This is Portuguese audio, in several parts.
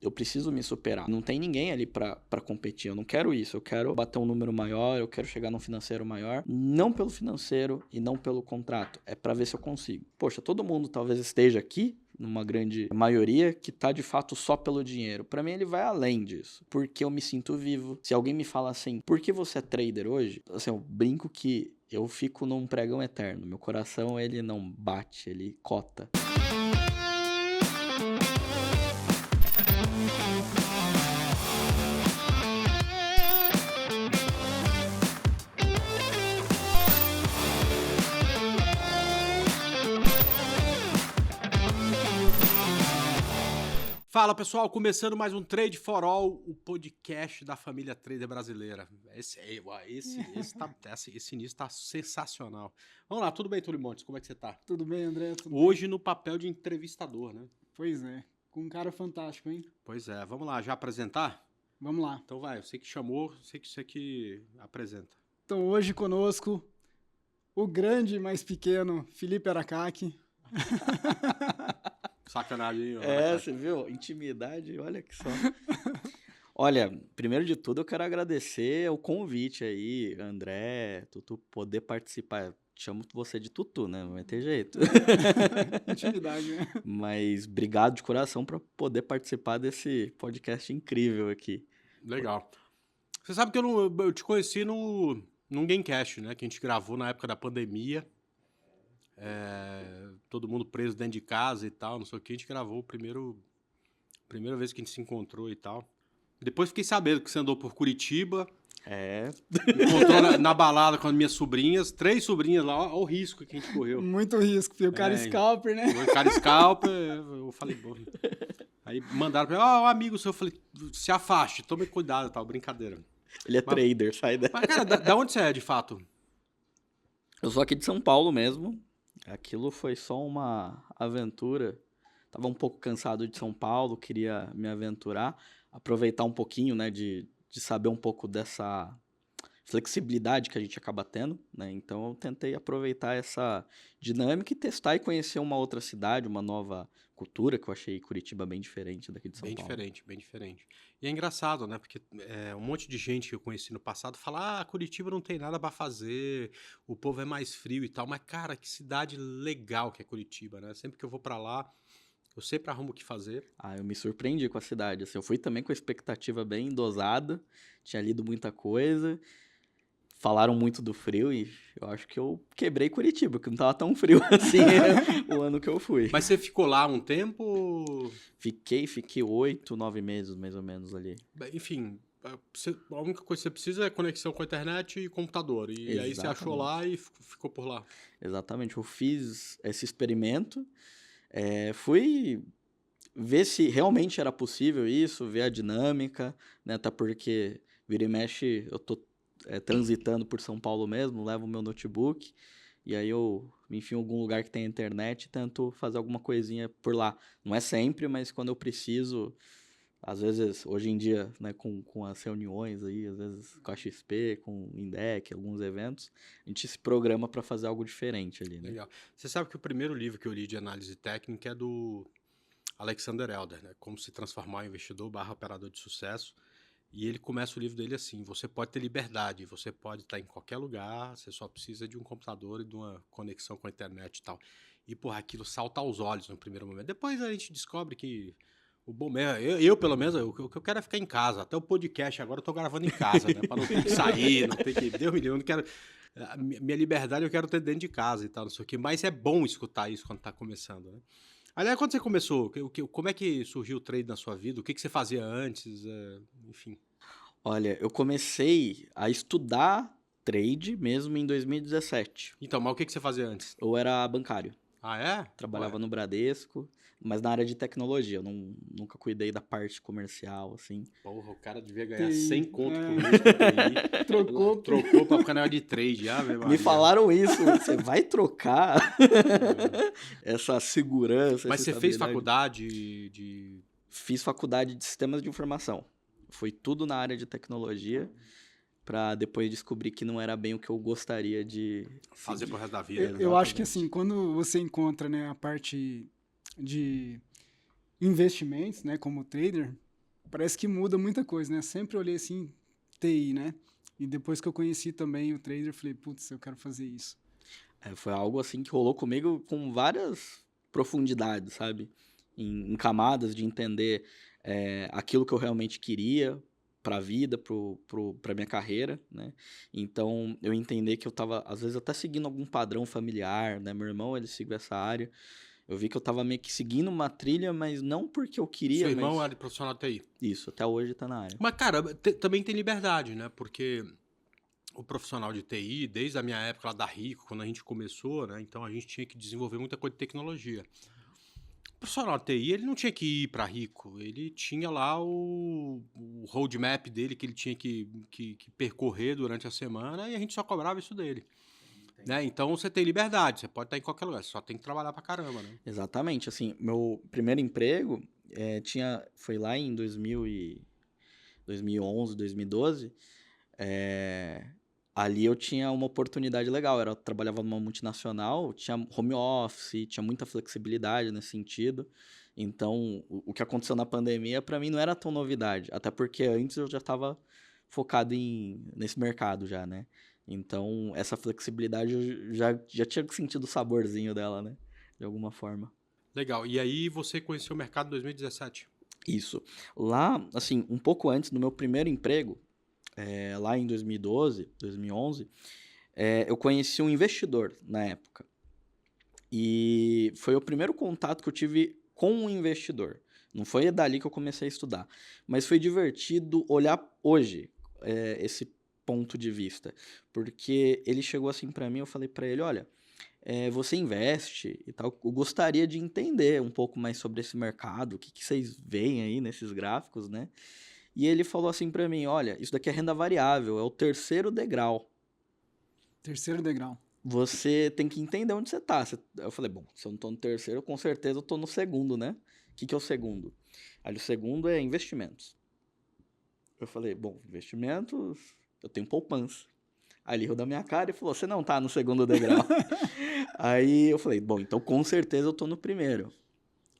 Eu preciso me superar. Não tem ninguém ali pra competir. Eu não quero isso. Eu quero bater um número maior, eu quero chegar num financeiro maior. Não pelo financeiro e não pelo contrato. É pra ver se eu consigo. Poxa, todo mundo talvez esteja aqui, numa grande maioria, que tá de fato só pelo dinheiro. Pra mim, ele vai além disso. Porque eu me sinto vivo. Se alguém me fala assim, por que você é trader hoje? Assim, eu brinco que eu fico num pregão eterno. Meu coração, ele não bate, ele cota. Fala pessoal, começando mais um Trade for All, o podcast da família trader brasileira. Esse início tá sensacional. Vamos lá, tudo bem, Túlio Montes? Como é que você tá? Tudo bem, André? Tudo Hoje bem? no papel de entrevistador, né? Pois é, com um cara fantástico, hein? Pois é, vamos lá, já apresentar? Vamos lá. Então vai, você que chamou, você que apresenta. Então hoje conosco o grande, mas pequeno Felipe Aracaki. Sacanagem, ó. Você viu? Intimidade, olha que só. Olha, primeiro de tudo eu quero agradecer o convite aí, André, Tutu, poder participar. Chamo você de Tutu, né? Não vai ter jeito. Intimidade, né? Mas obrigado de coração por poder participar desse podcast incrível aqui. Legal. Você sabe que eu te conheci num Gamecast, né? Que a gente gravou na época da pandemia. Todo mundo preso dentro de casa e tal, não sei o que. A gente gravou primeira vez que a gente se encontrou e tal. Depois fiquei sabendo que você andou por Curitiba. Encontrou na balada com as minhas sobrinhas, 3 sobrinhas lá, olha o risco que a gente correu. Muito risco, porque o cara scalper, né? O cara scalper, eu falei, bom. Aí mandaram pra mim, um amigo seu, eu falei, se afaste, tome cuidado e tal, brincadeira. Ele é trader, sai daí. Mas, cara, da onde você é, de fato? Eu sou aqui de São Paulo mesmo. Aquilo foi só uma aventura. Tava um pouco cansado de São Paulo, queria me aventurar, aproveitar um pouquinho, né, de saber um pouco dessa flexibilidade que a gente acaba tendo, né? Então eu tentei aproveitar essa dinâmica e testar e conhecer uma outra cidade, uma nova cultura, que eu achei Curitiba bem diferente daqui de São Paulo. Bem diferente. E é engraçado, né? Porque um monte de gente que eu conheci no passado fala, Curitiba não tem nada pra fazer, o povo é mais frio e tal. Mas, cara, que cidade legal que é Curitiba, né? Sempre que eu vou pra lá, eu sempre arrumo o que fazer. Eu me surpreendi com a cidade. Assim, eu fui também com a expectativa bem dosada, tinha lido muita coisa, falaram muito do frio e eu acho que eu quebrei Curitiba, porque não tava tão frio assim o ano que eu fui. Mas você ficou lá um tempo? Fiquei 8, 9 meses mais ou menos ali. Enfim, a única coisa que você precisa é conexão com a internet e computador. E aí você achou lá e ficou por lá. Exatamente, eu fiz esse experimento, fui ver se realmente era possível isso, ver a dinâmica, né? Até porque vira e mexe eu tô transitando por São Paulo mesmo, levo o meu notebook e aí eu me enfio em algum lugar que tem internet e tento fazer alguma coisinha por lá. Não é sempre, mas quando eu preciso, às vezes, hoje em dia, né, com as reuniões aí, às vezes com a XP, com o Indec, alguns eventos, a gente se programa para fazer algo diferente ali, né? Legal. Você sabe que o primeiro livro que eu li de análise técnica é do Alexander Elder, né? Como se transformar em investidor / operador de sucesso. E ele começa o livro dele assim, você pode ter liberdade, você pode estar em qualquer lugar, você só precisa de um computador e de uma conexão com a internet e tal. E, porra, aquilo salta aos olhos no primeiro momento. Depois a gente descobre que o bom mesmo, eu pelo menos, o que eu quero é ficar em casa. Até o podcast agora eu tô gravando em casa, né? Para não ter que sair, não ter que... Deus me livre, eu não quero... Minha liberdade eu quero ter dentro de casa e tal, não sei o quê. Mas é bom escutar isso quando tá começando, né? Aliás, quando você começou, como é que surgiu o trade na sua vida? O que você fazia antes? Enfim. Olha, eu comecei a estudar trade mesmo em 2017. Então, mas o que você fazia antes? Eu era bancário. Ah, é? Trabalhava no Bradesco, mas na área de tecnologia. Eu nunca cuidei da parte comercial, assim. Porra, o cara devia ganhar TI, 100 conto por mês com TI. Trocou pra canal de trade. Me falaram isso, você vai trocar essa segurança. Mas essa você fez estabilidade? faculdade de... Fiz faculdade de sistemas de informação. Foi tudo na área de tecnologia, para depois descobrir que não era bem o que eu gostaria de fazer seguir. pro resto da vida. Eu acho que assim, quando você encontra, né, a parte de investimentos, né, como trader, parece que muda muita coisa, né? Sempre olhei assim, TI, né? E depois que eu conheci também o trader, eu falei, putz, eu quero fazer isso. Foi algo assim que rolou comigo com várias profundidades, sabe? Em camadas de entender aquilo que eu realmente queria para a vida, para minha carreira, né? Então, eu entender que eu estava, às vezes, até seguindo algum padrão familiar, né? Meu irmão, ele seguiu essa área. Eu vi que eu estava meio que seguindo uma trilha, mas não porque eu Seu queria, irmão mas era profissional de TI. isso, até hoje está na área. Mas, cara, também tem liberdade, né? Porque o profissional de TI, desde a minha época lá da Rico, quando a gente começou, né? Então a gente tinha que desenvolver muita coisa de tecnologia. O profissional de TI, ele não tinha que ir para Rico, ele tinha lá o roadmap dele que ele tinha que percorrer durante a semana e a gente só cobrava isso dele. Né? Então você tem liberdade, você pode estar em qualquer lugar, você só tem que trabalhar pra caramba, né? Exatamente, assim, meu primeiro emprego foi lá em 2011, 2012, ali eu tinha uma oportunidade legal, eu trabalhava numa multinacional, tinha home office, tinha muita flexibilidade nesse sentido, então o que aconteceu na pandemia para mim não era tão novidade, até porque antes eu já estava focado nesse mercado já, né? Então essa flexibilidade eu já tinha sentido o saborzinho dela, né? De alguma forma. Legal. E aí você conheceu o mercado em 2017? Isso. Lá, assim, um pouco antes do meu primeiro emprego, lá em 2012, 2011, eu conheci um investidor na época. E foi o primeiro contato que eu tive com um investidor. Não foi dali que eu comecei a estudar. Mas foi divertido olhar hoje esse ponto de vista. Porque ele chegou assim para mim, eu falei para ele, olha, você investe e tal, eu gostaria de entender um pouco mais sobre esse mercado, o que vocês veem aí nesses gráficos, né? E ele falou assim para mim, olha, isso daqui é renda variável, é o terceiro degrau. Terceiro degrau. Você tem que entender onde você tá. Eu falei, bom, se eu não tô no terceiro, com certeza eu tô no segundo, né? O que é o segundo? Aí o segundo é investimentos. Eu falei, bom, investimentos, eu tenho poupança. Aí ele riu da minha cara e falou, você não tá no segundo degrau. Aí eu falei, bom, então com certeza eu tô no primeiro.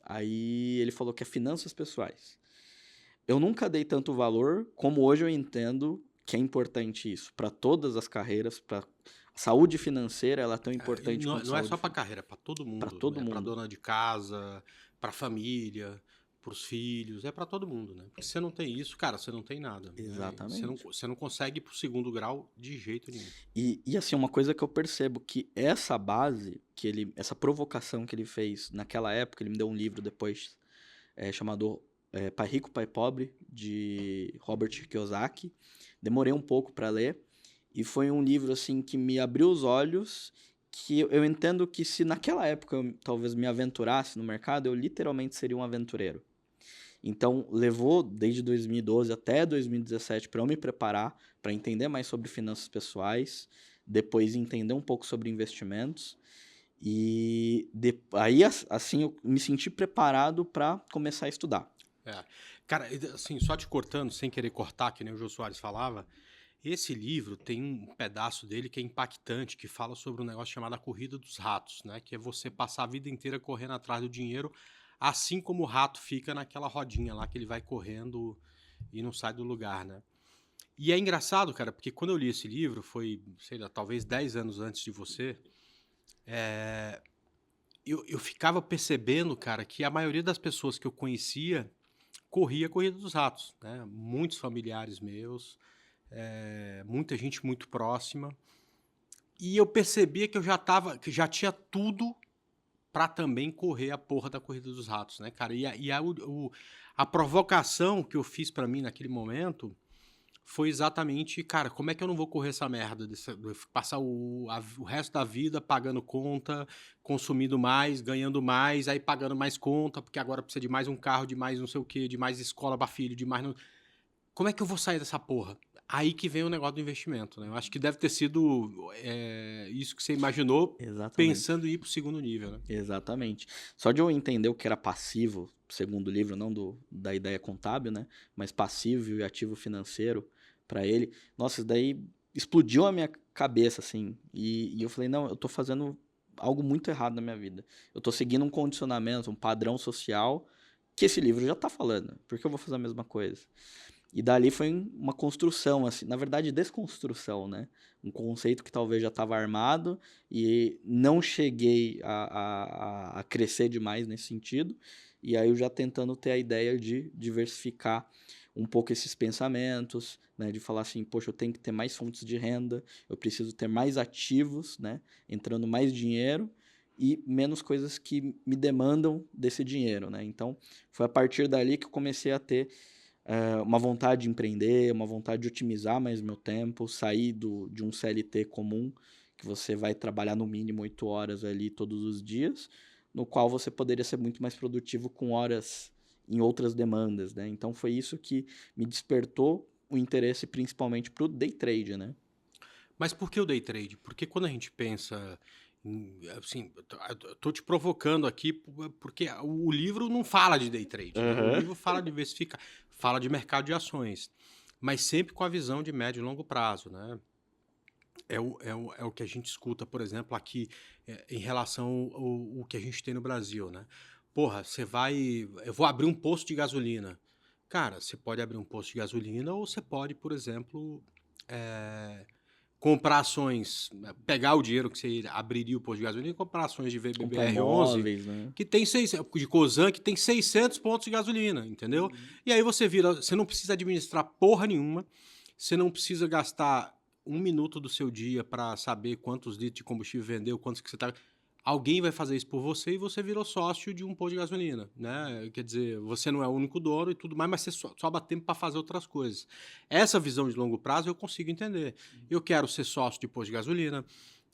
Aí ele falou que é finanças pessoais. Eu nunca dei tanto valor como hoje eu entendo que é importante isso para todas as carreiras, para saúde financeira, ela é tão importante Não, quanto não é saúde só pra carreira, é pra todo para mundo. todo É pra mundo. dona de casa, pra família, pros filhos, é pra todo mundo, né? Porque se você não tem isso, cara, você não tem nada. Né? Exatamente. Você não consegue ir pro segundo grau de jeito nenhum. E assim, uma coisa que eu percebo que essa base, essa provocação que ele fez naquela época, ele me deu um livro depois chamado Pai Rico, Pai Pobre, de Robert Kiyosaki. Demorei um pouco para ler e foi um livro assim que me abriu os olhos, que eu entendo que se naquela época eu talvez me aventurasse no mercado, eu literalmente seria um aventureiro. Então, levou desde 2012 até 2017 para eu me preparar, para entender mais sobre finanças pessoais, depois entender um pouco sobre investimentos. E aí, assim, eu me senti preparado para começar a estudar. É. Cara, assim, só te cortando, sem querer cortar, que nem o Jô Soares falava, esse livro tem um pedaço dele que é impactante, que fala sobre um negócio chamado a corrida dos ratos, né? Que é você passar a vida inteira correndo atrás do dinheiro, assim como o rato fica naquela rodinha lá que ele vai correndo e não sai do lugar, né? E é engraçado, cara, porque quando eu li esse livro, foi, sei lá, talvez 10 anos antes de você, eu ficava percebendo, cara, que a maioria das pessoas que eu conhecia corria a corrida dos ratos, né? Muitos familiares meus, muita gente muito próxima. E eu percebia que que já tinha tudo pra também correr a porra da corrida dos ratos, né, cara? A provocação que eu fiz pra mim naquele momento foi exatamente, cara, como é que eu não vou correr essa merda? Passar o resto da vida pagando conta, consumindo mais, ganhando mais, aí pagando mais conta, porque agora precisa de mais um carro, de mais não sei o quê, de mais escola pra filho, de mais... Como é que eu vou sair dessa porra? Aí que vem o negócio do investimento, né? Eu acho que deve ter sido isso que você imaginou Exatamente. pensando em ir pro segundo nível, né? Exatamente. Só de eu entender o que era passivo, segundo o livro, não da ideia contábil, né? Mas passivo e ativo financeiro para ele. Nossa, isso daí explodiu a minha cabeça, assim. E eu falei, não, eu tô fazendo algo muito errado na minha vida. Eu tô seguindo um condicionamento, um padrão social que esse livro já tá falando. Por que eu vou fazer a mesma coisa? E dali foi uma construção, assim, na verdade, desconstrução, né? Um conceito que talvez já estava armado e não cheguei a crescer demais nesse sentido. E aí eu já tentando ter a ideia de diversificar um pouco esses pensamentos, né? De falar assim, poxa, eu tenho que ter mais fontes de renda, eu preciso ter mais ativos, né? Entrando mais dinheiro e menos coisas que me demandam desse dinheiro, né? Então, foi a partir dali que eu comecei a ter uma vontade de empreender, uma vontade de otimizar mais meu tempo, sair de um CLT comum, que você vai trabalhar no mínimo 8 horas ali todos os dias, no qual você poderia ser muito mais produtivo com horas em outras demandas, né? Então foi isso que me despertou o interesse principalmente para o day trade, né? Mas por que o day trade? Porque quando a gente pensa assim, eu tô te provocando aqui porque o livro não fala de day trade, né? O livro fala de diversificar, fala de mercado de ações, mas sempre com a visão de médio e longo prazo, né? É o que a gente escuta, por exemplo, aqui em relação ao que a gente tem no Brasil, né? Porra, eu vou abrir um posto de gasolina. Cara, você pode abrir um posto de gasolina ou você pode, por exemplo, comprar ações, pegar o dinheiro que você abriria o posto de gasolina e comprar ações de Comprar VBBR11, imóveis, né? que tem de Cosan, que tem 600 pontos de gasolina, entendeu? E aí você não precisa administrar porra nenhuma, você não precisa gastar 1 minuto do seu dia para saber quantos litros de combustível vendeu, quantos que você tá... Alguém vai fazer isso por você e você virou sócio de um posto de gasolina, né? Quer dizer, você não é o único dono e tudo mais, mas você sobra tempo para fazer outras coisas. Essa visão de longo prazo eu consigo entender. Eu quero ser sócio de posto de gasolina,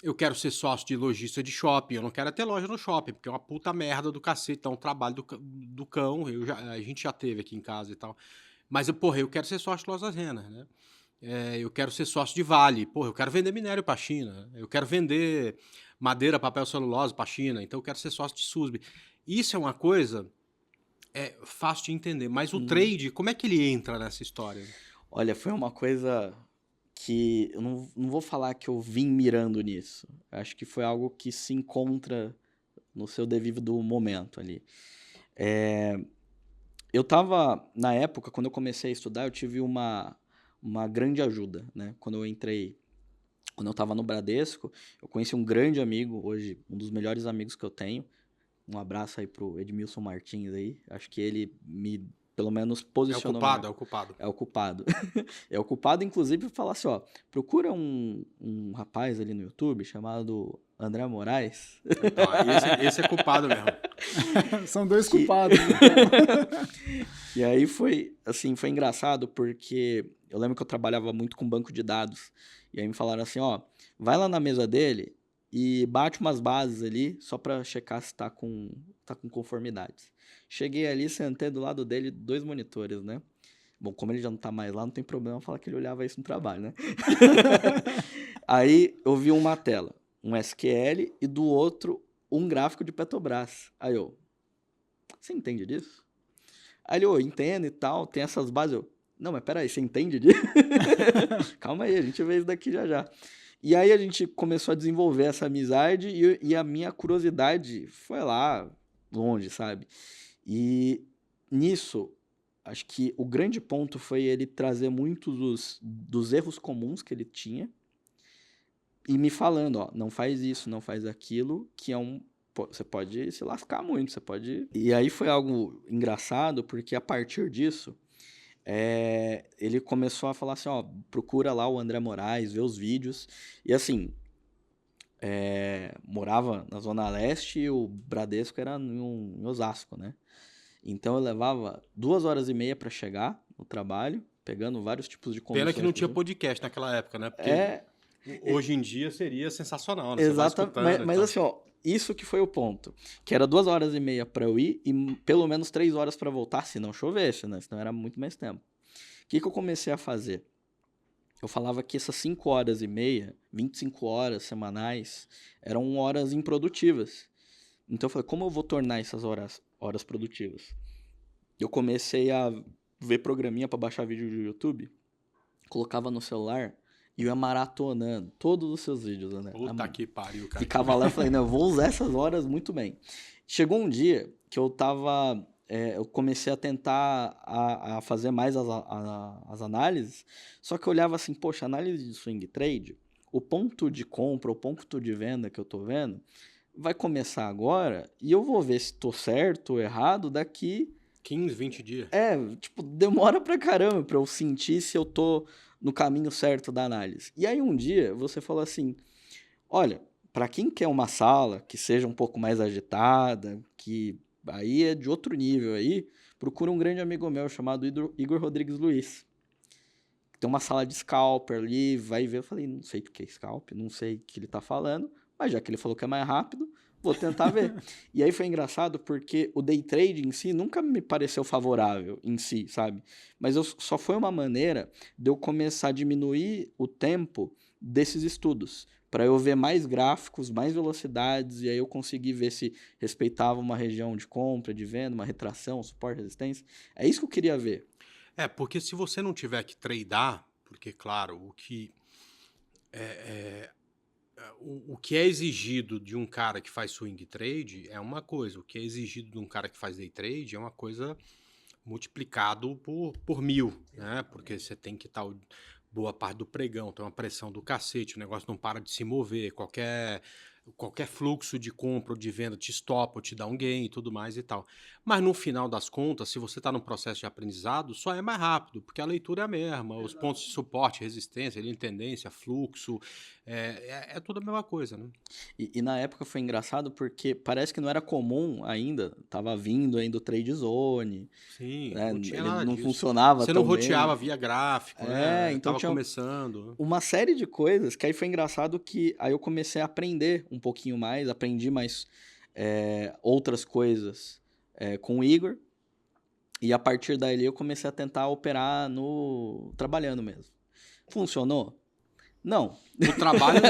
eu quero ser sócio de lojista de shopping, eu não quero ter loja no shopping, porque é uma puta merda do cacete, é um trabalho do cão, a gente já teve aqui em casa e tal. Mas, eu quero ser sócio de Lojas Renner, né? Eu quero ser sócio de Vale, eu quero vender minério para a China, eu quero vender madeira, papel, celulose para a China, então eu quero ser sócio de Susbe. Isso é uma coisa fácil de entender, mas o trade, como é que ele entra nessa história? Olha, foi uma coisa que eu não vou falar que eu vim mirando nisso. Acho que foi algo que se encontra no seu devido momento ali. Eu tava, na época, quando eu comecei a estudar, eu tive uma grande ajuda, né? Quando eu tava no Bradesco, eu conheci um grande amigo, hoje um dos melhores amigos que eu tenho. Um abraço aí pro Edmilson Martins aí. Acho que ele me, pelo menos, posicionou. É o culpado. É o culpado. É o culpado, inclusive, falar assim, ó, procura um rapaz ali no YouTube chamado André Moraes. Então, esse é culpado mesmo. São dois culpados. E aí foi engraçado porque eu lembro que eu trabalhava muito com banco de dados. E aí me falaram assim, ó, vai lá na mesa dele e bate umas bases ali só pra checar se tá com conformidades. Cheguei ali, sentei do lado dele, 2 monitores, né? Bom, como ele já não tá mais lá, não tem problema falar que ele olhava isso no trabalho, né? Aí eu vi uma tela, um SQL e do outro um gráfico de Petrobras. Aí você entende disso? Aí ele, entendo e tal, tem essas bases. Não, mas peraí, você entende disso? Calma aí, a gente vê isso daqui já já. E aí a gente começou a desenvolver essa amizade e a minha curiosidade foi lá longe, sabe? E nisso, acho que o grande ponto foi ele trazer muitos dos erros comuns que ele tinha e me falando, ó, não faz isso, não faz aquilo, que você pode se lascar muito, você pode... E aí foi algo engraçado, porque a partir disso, ele começou a falar assim, ó, procura lá o André Moraes, vê os vídeos. E assim, morava na Zona Leste e o Bradesco era em Osasco, né? Então eu levava 2h30 para chegar no trabalho, pegando vários tipos de condições. Pena que não tinha podcast naquela época, né? Porque hoje em dia seria sensacional, né? Exatamente, mas assim, ó, isso que foi o ponto. Que era 2h30 para eu ir e pelo menos 3 horas para voltar, se não chovesse, né? Senão era muito mais tempo. O que eu comecei a fazer? Eu falava que essas 5h30, 25 horas semanais, eram horas improdutivas. Então eu falei, como eu vou tornar essas horas produtivas? Eu comecei a ver programinha para baixar vídeo do YouTube, colocava no celular e eu ia maratonando todos os seus vídeos, né? Puta que pariu, cara. Ficava lá e falei, não, eu vou usar essas horas muito bem. Chegou um dia que eu tava eu comecei a tentar a fazer mais as análises, só que eu olhava assim, poxa, análise de swing trade, o ponto de compra, o ponto de venda que eu tô vendo, vai começar agora e eu vou ver se tô certo ou errado daqui 15, 20 dias. tipo, demora pra caramba pra eu sentir se eu tô no caminho certo da análise. E aí um dia você falou assim, olha, pra quem quer uma sala que seja um pouco mais agitada, que aí é de outro nível aí, procura um grande amigo meu chamado Igor Rodrigues Luiz. Tem uma sala de scalper ali, vai ver. Eu falei, não sei o que é scalp, não sei o que ele tá falando, mas já que ele falou que é mais rápido, vou tentar ver. E aí foi engraçado porque o day trade em si nunca me pareceu favorável em si, sabe? Mas só foi uma maneira de eu começar a diminuir o tempo desses estudos, para eu ver mais gráficos, mais velocidades, e aí eu consegui ver se respeitava uma região de compra, de venda, uma retração, suporte, resistência. É isso que eu queria ver. Porque se você não tiver que tradar, porque, claro, o que é exigido de um cara que faz swing trade é uma coisa, o que é exigido de um cara que faz day trade é uma coisa multiplicado por 1000, né? Porque você tem que estar boa parte do pregão, tem uma pressão do cacete, o negócio não para de se mover, qualquer fluxo de compra ou de venda te estopa, ou te dá um gain e tudo mais e tal. Mas no final das contas, se você está num processo de aprendizado, só é mais rápido, porque a leitura é a mesma, os pontos de suporte, resistência, linha de tendência, fluxo, é tudo a mesma coisa, né? E na época foi engraçado porque parece que não era comum ainda, tava vindo ainda o Trade Zone, Sim, né? não tinha Ele nada não disso. funcionava Você não tão roteava bem. via gráfico, né? Então Tava tinha começando. uma série de coisas que aí foi engraçado que aí eu comecei a aprender um pouquinho mais, aprendi mais outras coisas com o Igor, e a partir daí eu comecei a tentar operar no trabalhando mesmo. Funcionou? Não. No trabalho, não.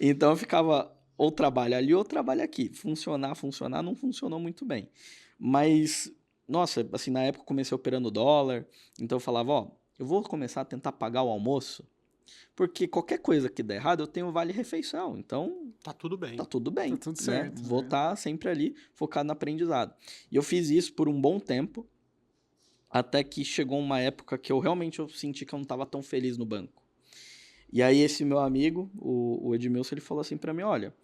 Então eu ficava ou trabalho ali ou trabalho aqui. Funcionar, não funcionou muito bem. Mas, nossa, assim, na época eu comecei operando dólar, então eu falava, ó, eu vou começar a tentar pagar o almoço, porque qualquer coisa que der errado eu tenho vale-refeição, então Tá tudo bem. tá tudo Tá bem, tudo né? certo, Vou né? estar sempre ali focado no aprendizado. E eu fiz isso por um bom tempo, até que chegou uma época que eu realmente senti que eu não estava tão feliz no banco. E aí esse meu amigo, o Edmilson, ele falou assim para mim, olha,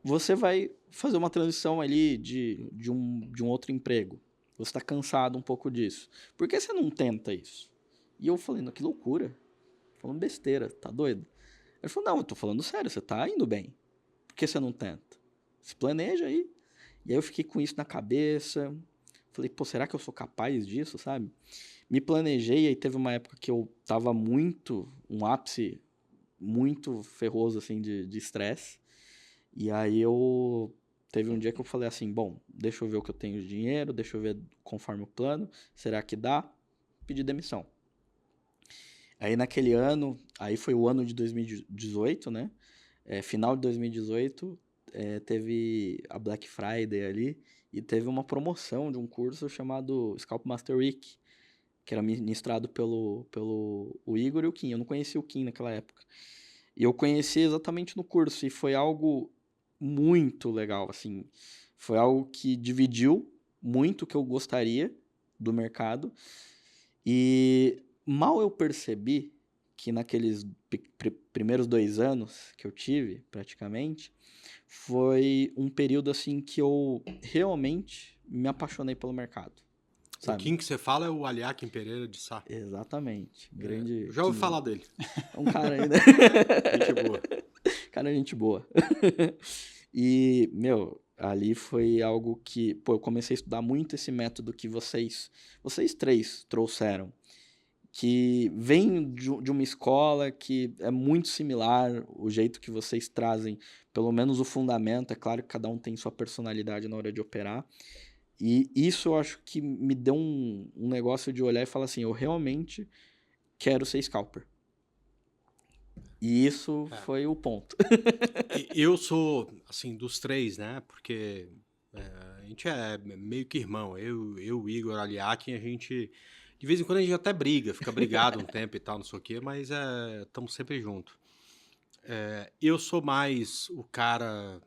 você vai fazer uma transição ali de um outro emprego. Você está cansado um pouco disso. Por que você não tenta isso? E eu falei, não, que loucura. Falando besteira, tá doido? Ele falou, não, eu tô falando sério, você tá indo bem. Por que você não tenta? Se planeja aí. E aí eu fiquei com isso na cabeça. Falei, pô, será que eu sou capaz disso, sabe? Me planejei, aí teve uma época que eu tava um ápice muito ferroso, assim, de estresse. E aí teve um dia que eu falei assim, bom, deixa eu ver o que eu tenho de dinheiro, deixa eu ver conforme o plano, será que dá? Pedi demissão. Aí naquele ano, aí foi o ano de 2018, né? Final de 2018, teve a Black Friday ali e teve uma promoção de um curso chamado Scalp Master Week, que era ministrado pelo o Igor e o Kim. Eu não conhecia o Kim naquela época. E eu conheci exatamente no curso e foi algo muito legal, assim. Foi algo que dividiu muito o que eu gostaria do mercado. E mal eu percebi que naqueles primeiros 2 anos que eu tive, praticamente, foi um período assim que eu realmente me apaixonei pelo mercado, O sabe? Kim que você fala é o Aliakim Pereira de Sá. Exatamente. Grande Já ouvi Kim. falar dele. É um cara ainda. Gente boa. Cara, gente boa. E, meu, ali foi algo que, pô, eu comecei a estudar muito esse método que vocês três trouxeram, que vem de uma escola que é muito similar, o jeito que vocês trazem, pelo menos o fundamento, é claro que cada um tem sua personalidade na hora de operar, e isso eu acho que me deu um negócio de olhar e falar assim, eu realmente quero ser scalper. E isso foi o ponto. Eu sou, assim, dos três, né? Porque a gente é meio que irmão. O Igor, Aliakim, a gente... De vez em quando a gente até briga, fica brigado um tempo e tal, não sei o quê, mas estamos sempre juntos. Eu sou mais o cara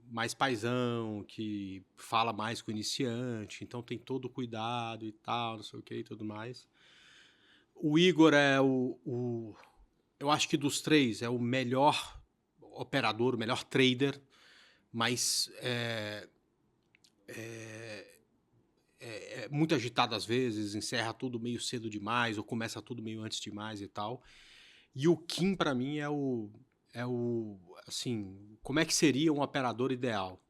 mais paizão, que fala mais com o iniciante, então tem todo o cuidado e tal, não sei o que e tudo mais. O Igor é eu acho que dos três é o melhor operador, o melhor trader, mas é muito agitado às vezes, encerra tudo meio cedo demais, ou começa tudo meio antes demais e tal. E o Kim, para mim, assim, como é que seria um operador ideal?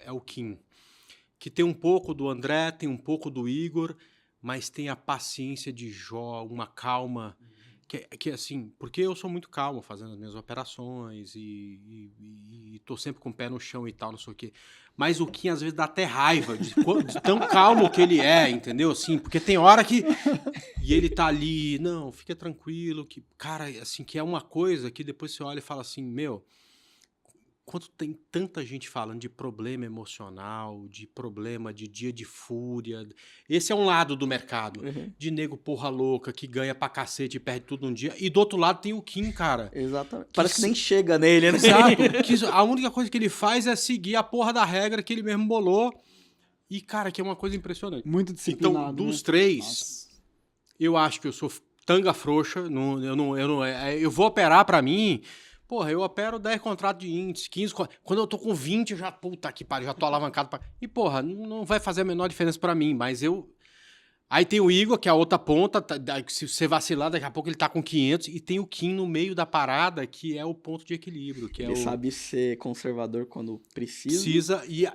É o Kim, que tem um pouco do André, tem um pouco do Igor, mas tem a paciência de Jó, uma calma, que assim, porque eu sou muito calmo fazendo as minhas operações e tô sempre com o pé no chão e tal, não sei o quê. Mas o Kim às vezes dá até raiva de tão calmo que ele é, entendeu? Assim, porque tem hora que... E ele tá ali, não, fica tranquilo, que, cara, assim, que é uma coisa que depois você olha e fala assim, meu, quando tem tanta gente falando de problema emocional, de problema de dia de fúria, esse é um lado do mercado, de nego porra louca, que ganha pra cacete e perde tudo um dia, e do outro lado tem o Kim, cara. Exatamente. Parece que nem chega nele, né? Exato. Que a única coisa que ele faz é seguir a porra da regra que ele mesmo bolou, e, cara, que é uma coisa impressionante. Muito disciplinado, Então, dos né? três... Nossa. Eu acho que eu sou tanga frouxa, eu vou operar pra mim, porra, eu opero 10 contratos de índice, 15, quando eu tô com 20, eu já, puta que pariu, já tô alavancado pra... E, porra, não vai fazer a menor diferença pra mim, mas eu... Aí tem o Igor, que é a outra ponta, se você vacilar, daqui a pouco ele tá com 500, e tem o Kim no meio da parada, que é o ponto de equilíbrio, que Ele sabe ser conservador quando precisa e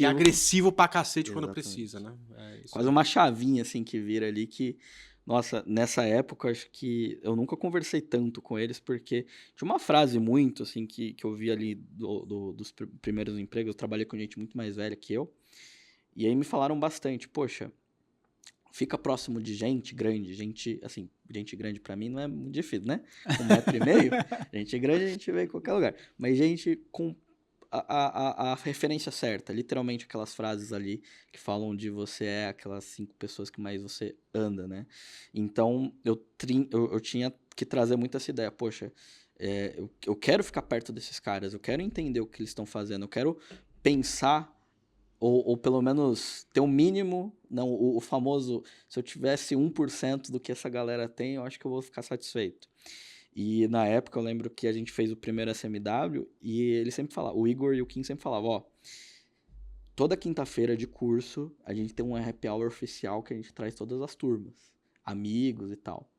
agressivo pra cacete quando precisa, né? Quase uma chavinha, assim, que vira ali que... Nossa, nessa época, acho que eu nunca conversei tanto com eles, porque tinha uma frase muito, assim, que eu vi ali dos primeiros empregos, eu trabalhei com gente muito mais velha que eu, e aí me falaram bastante, poxa, fica próximo de gente grande, assim, gente grande pra mim não é muito difícil, né? 1,5 metro, gente grande a gente vê em qualquer lugar, mas gente com a referência certa, literalmente aquelas frases ali que falam de você é aquelas 5 pessoas que mais você anda, né? Então, eu tinha que trazer muito essa ideia, poxa, eu quero ficar perto desses caras, eu quero entender o que eles estão fazendo, eu quero pensar, ou pelo menos ter um mínimo, não, o famoso, se eu tivesse 1% do que essa galera tem, eu acho que eu vou ficar satisfeito. E na época eu lembro que a gente fez o primeiro SMW e ele sempre falava, o Igor e o Kim sempre falavam, ó, toda quinta-feira de curso a gente tem um happy hour oficial que a gente traz todas as turmas, amigos e tal.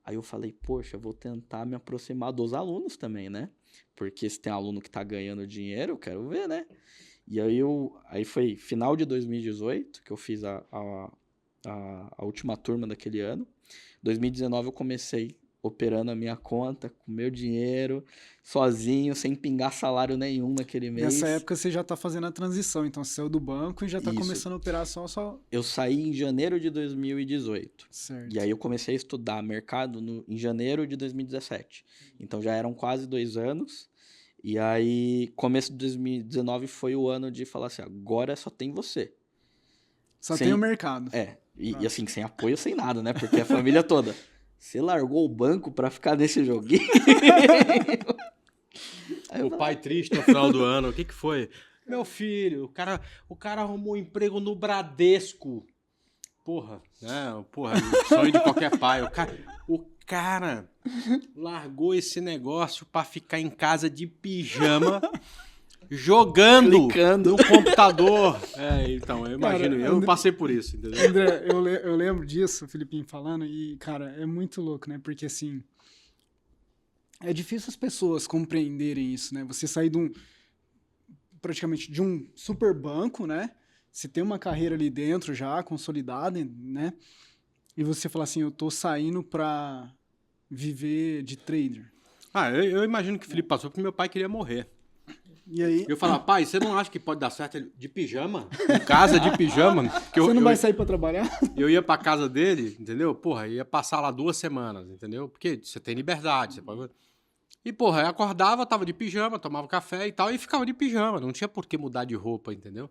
Aí eu falei, poxa, eu vou tentar me aproximar dos alunos também, né? Porque se tem aluno que tá ganhando dinheiro, eu quero ver, né? E aí foi final de 2018 que eu fiz a última turma daquele ano. 2019 eu comecei operando a minha conta, com meu dinheiro, sozinho, sem pingar salário nenhum naquele mês. Nessa época você já tá fazendo a transição, então você saiu do banco e já tá começando a operar só... Eu saí em janeiro de 2018. Certo. E aí eu comecei a estudar mercado em janeiro de 2017. Então já eram quase 2 anos. E aí, começo de 2019 foi o ano de falar assim, agora só tem você. Só tem o mercado. E assim, sem apoio, sem nada, né? Porque a família toda... Você largou o banco pra ficar nesse joguinho? O pai triste no final do ano, o que foi? Meu filho, o cara arrumou um emprego no Bradesco. Porra, né? Porra, sonho de qualquer pai. O cara largou esse negócio pra ficar em casa de pijama, jogando Clicando no computador. Então, eu imagino, eu passei por isso, entendeu? André, eu lembro disso, o Filipinho falando, e, cara, é muito louco, né? Porque, assim, é difícil as pessoas compreenderem isso, né? Você sair praticamente de um super banco, né? Você tem uma carreira ali dentro já, consolidada, né? E você falar assim, eu tô saindo pra viver de trader. Eu imagino que o Felipe passou porque meu pai queria morrer. E aí... Eu falava, pai, você não acha que pode dar certo de pijama? Em casa de pijama? Você não vai sair pra trabalhar? Eu ia pra casa dele, entendeu? Porra, ia passar lá 2 semanas, entendeu? Porque você tem liberdade, você pode... E, porra, eu acordava, tava de pijama, tomava café e tal, e ficava de pijama. Não tinha por que mudar de roupa, entendeu?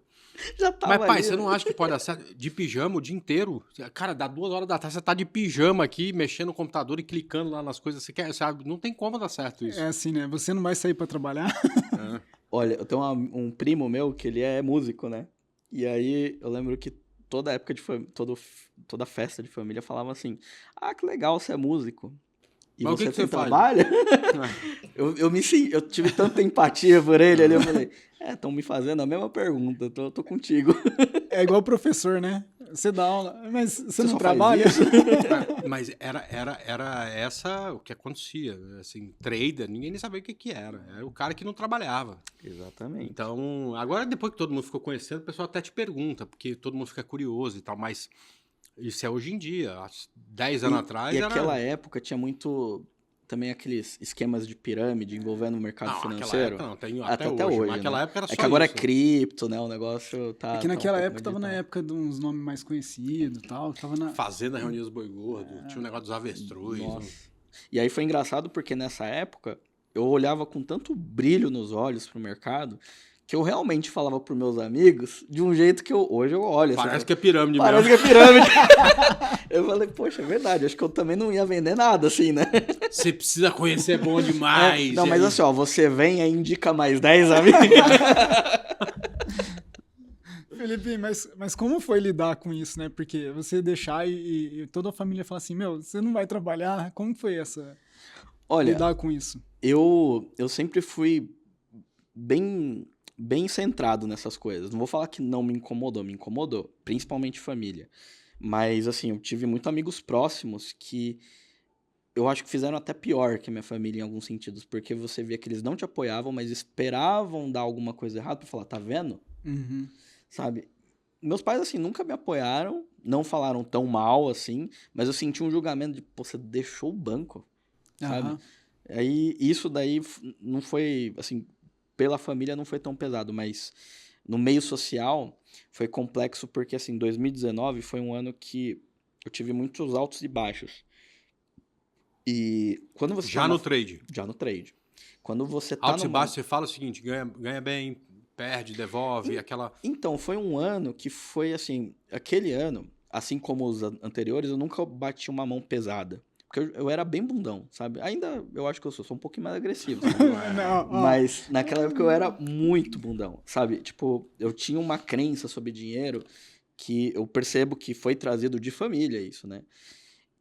Já tava Mas, pai, ali, você né? não acha que pode dar certo de pijama o dia inteiro? Cara, dá 2 horas da tarde, você tá de pijama aqui, mexendo no computador e clicando lá nas coisas que você quer, sabe? Não tem como dar certo isso. É assim, né? Você não vai sair pra trabalhar? Olha, eu tenho um primo meu que ele é músico, né? E aí eu lembro que toda época de toda festa de família falava assim: Ah, que legal, você é músico. E Mas o você que tem você faz? trabalho? Eu tive tanta empatia por ele ali, eu falei, estão me fazendo a mesma pergunta, tô contigo. É igual professor, né? Você dá aula, mas você não só trabalha? faz isso? Mas era essa o que acontecia. Assim, trader, ninguém nem sabia o que era. Era o cara que não trabalhava. Exatamente. Então, agora depois que todo mundo ficou conhecendo, o pessoal até te pergunta, porque todo mundo fica curioso e tal, mas isso é hoje em dia. Há 10 anos atrás E era. aquela época tinha muito também aqueles esquemas de pirâmide envolvendo o mercado Não, aquela financeiro. época não, tem Até até hoje, mas hoje, aquela né? época era É só que agora é isso. cripto, né? O negócio É tá que um naquela pouco época mais tava na digital. época de uns nomes mais conhecidos e tal. Tava na. Fazenda reunia os boi gordo, tinha um negócio dos avestruz. Nossa. E aí foi engraçado porque nessa época eu olhava com tanto brilho nos olhos pro mercado que eu realmente falava pros meus amigos de um jeito que hoje eu olho. Parece assim, que é pirâmide parece mesmo. que é pirâmide. Eu falei, poxa, é verdade. Acho que eu também não ia vender nada assim, né? Você precisa conhecer, é bom demais. Não, e mas aí- assim, ó, você vem e indica mais 10 amigos. Felipe, mas como foi lidar com isso, né? Porque você deixar e toda a família falar assim, meu, você não vai trabalhar? Como foi essa Olha, lidar com isso? eu sempre fui bem, bem centrado nessas coisas. Não vou falar que não me incomodou, principalmente família. Mas, assim, eu tive muitos amigos próximos que eu acho que fizeram até pior que a minha família em alguns sentidos, porque você via que eles não te apoiavam, mas esperavam dar alguma coisa errada pra falar, tá vendo? Uhum. Sabe? Meus pais, assim, nunca me apoiaram, não falaram tão mal, assim, mas eu senti um julgamento de, pô, você deixou o banco, sabe? Aham. Aí, isso daí não foi, assim, pela família não foi tão pesado, mas no meio social foi complexo porque, assim, 2019 foi um ano que eu tive muitos altos e baixos. E quando você tá Já no trade. já no trade. Quando você tá Altos e numa baixos, você fala o seguinte: ganha bem, perde, devolve, aquela. Então, foi um ano que foi assim, aquele ano, assim como os anteriores, eu nunca bati uma mão pesada. Porque eu era bem bundão, sabe? Ainda eu acho que eu sou um pouquinho mais agressivo, sabe? Não, ó. Mas naquela época eu era muito bundão, sabe? Tipo, eu tinha uma crença sobre dinheiro que eu percebo que foi trazido de família isso, né?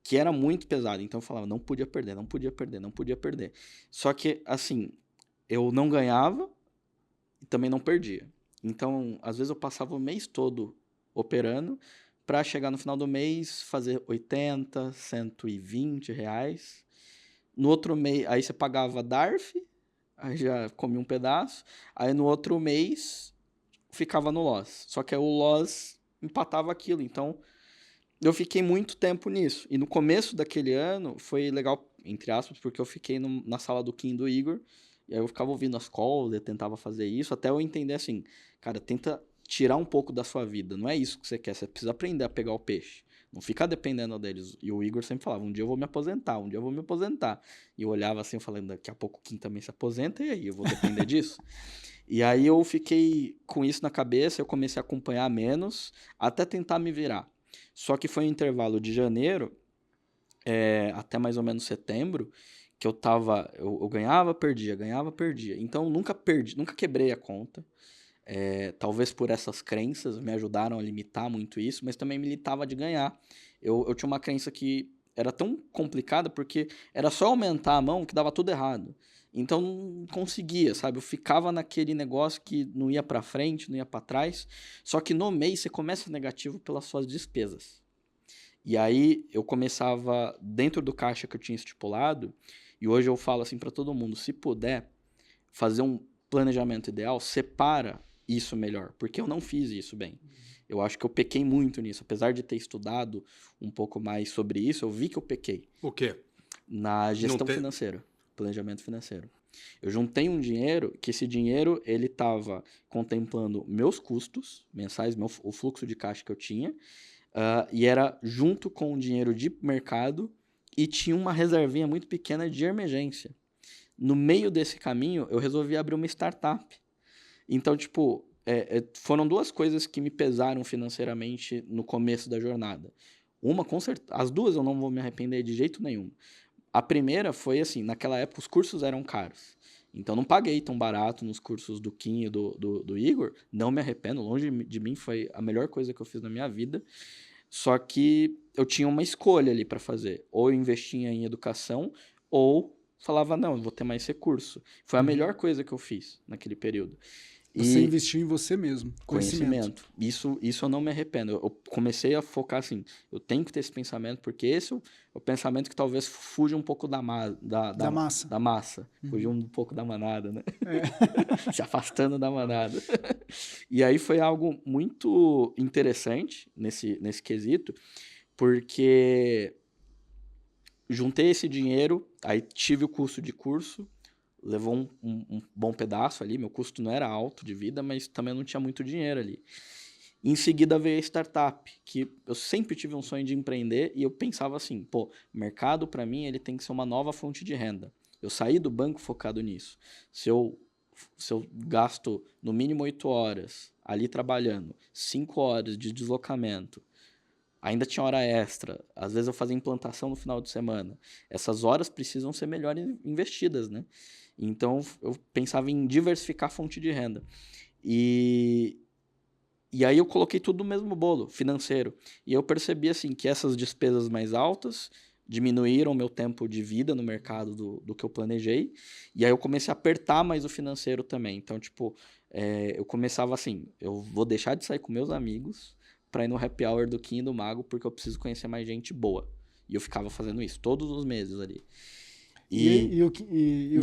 Que era muito pesado. Então eu falava, não podia perder, não podia perder, não podia perder. Só que, assim, eu não ganhava e também não perdia. Então, às vezes eu passava o mês todo operando para chegar no final do mês fazer 80, 120 reais. No outro mês, aí você pagava DARF, aí já comia um pedaço. Aí no outro mês ficava no loss. Só que aí o loss empatava aquilo. Então, eu fiquei muito tempo nisso. E no começo daquele ano foi legal, entre aspas, porque eu fiquei na sala do Kim do Igor. E aí eu ficava ouvindo as calls, eu tentava fazer isso, até eu entender assim, cara, tenta tirar um pouco da sua vida. Não é isso que você quer, você precisa aprender a pegar o peixe. Não ficar dependendo deles. E o Igor sempre falava, um dia eu vou me aposentar, um dia eu vou me aposentar. E eu olhava assim, falando, daqui a pouco o Kim também se aposenta, e aí, eu vou depender disso? E aí eu fiquei com isso na cabeça, eu comecei a acompanhar menos, até tentar me virar. Só que foi um intervalo de janeiro até mais ou menos setembro, que eu ganhava, perdia, ganhava, perdia. Então nunca perdi, nunca quebrei a conta. Talvez por essas crenças me ajudaram a limitar muito isso, mas também me limitava de ganhar. Eu tinha uma crença que era tão complicada porque era só aumentar a mão que dava tudo errado. Então não conseguia, sabe? Eu ficava naquele negócio que não ia para frente, não ia para trás. Só que no mês você começa negativo pelas suas despesas. E aí eu começava dentro do caixa que eu tinha estipulado, e hoje eu falo assim para todo mundo, se puder fazer um planejamento ideal, separa isso melhor, porque eu não fiz isso bem. Eu acho que eu pequei muito nisso, apesar de ter estudado um pouco mais sobre isso, eu vi que eu pequei O quê? na gestão ter- financeira, planejamento financeiro. Eu juntei um dinheiro que esse dinheiro ele estava contemplando meus custos mensais, o fluxo de caixa que eu tinha, e era junto com o dinheiro de mercado e tinha uma reservinha muito pequena de emergência. No meio desse caminho, eu resolvi abrir uma startup. Então, tipo, foram duas coisas que me pesaram financeiramente no começo da jornada. Com certeza, as duas eu não vou me arrepender de jeito nenhum. A primeira foi assim, naquela época os cursos eram caros. Então, não paguei tão barato nos cursos do Kim e do Igor. Não me arrependo, longe de mim, foi a melhor coisa que eu fiz na minha vida. Só que eu tinha uma escolha ali para fazer. Ou eu investia em educação, ou falava, não, eu vou ter mais recurso. Foi a melhor coisa que eu fiz naquele período. Você investiu em você mesmo, conhecimento. Isso eu não me arrependo. Eu comecei a focar assim, eu tenho que ter esse pensamento, porque esse é o pensamento que talvez fuja um pouco da massa. Da massa. Fuja um pouco da manada, né? Se afastando da manada. E aí foi algo muito interessante nesse quesito, porque juntei esse dinheiro, aí tive o custo de curso, levou um bom pedaço ali, meu custo não era alto de vida, mas também não tinha muito dinheiro ali. Em seguida veio a startup, que eu sempre tive um sonho de empreender e eu pensava assim, pô, o mercado para mim ele tem que ser uma nova fonte de renda. Eu saí do banco focado nisso. Se eu gasto no mínimo 8 horas ali trabalhando, 5 horas de deslocamento, ainda tinha hora extra, às vezes eu fazia implantação no final de semana. Essas horas precisam ser melhor investidas, né? Então, eu pensava em diversificar a fonte de renda. E aí eu coloquei tudo no mesmo bolo, financeiro. E eu percebi, assim, que essas despesas mais altas diminuíram o meu tempo de vida no mercado do que eu planejei. E aí eu comecei a apertar mais o financeiro também. Então, tipo, eu começava assim, eu vou deixar de sair com meus amigos para ir no happy hour do Kim e do Mago, porque eu preciso conhecer mais gente boa. E eu ficava fazendo isso todos os meses ali. E o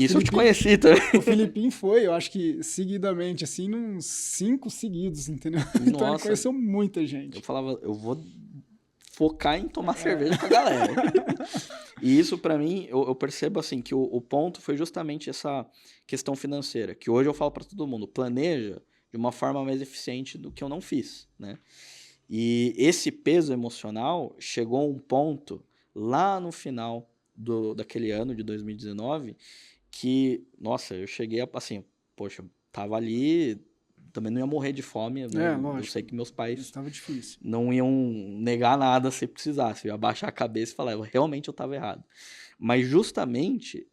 isso eu te conheci também. O Filipinho foi, eu acho que seguidamente, assim, uns 5 seguidos, entendeu? Então ele conheceu muita gente. Eu falava, eu vou focar em tomar cerveja com a galera. E isso, pra mim, eu percebo assim, que o ponto foi justamente essa questão financeira, que hoje eu falo pra todo mundo, planeja de uma forma mais eficiente do que eu não fiz, né? E esse peso emocional chegou a um ponto lá no final daquele ano de 2019 que, nossa, eu cheguei a, assim, poxa, tava ali, também não ia morrer de fome, né? Eu sei que meus pais estava difícil. Não iam negar nada se precisasse, eu ia abaixar a cabeça e falar, realmente eu estava errado. Mas justamente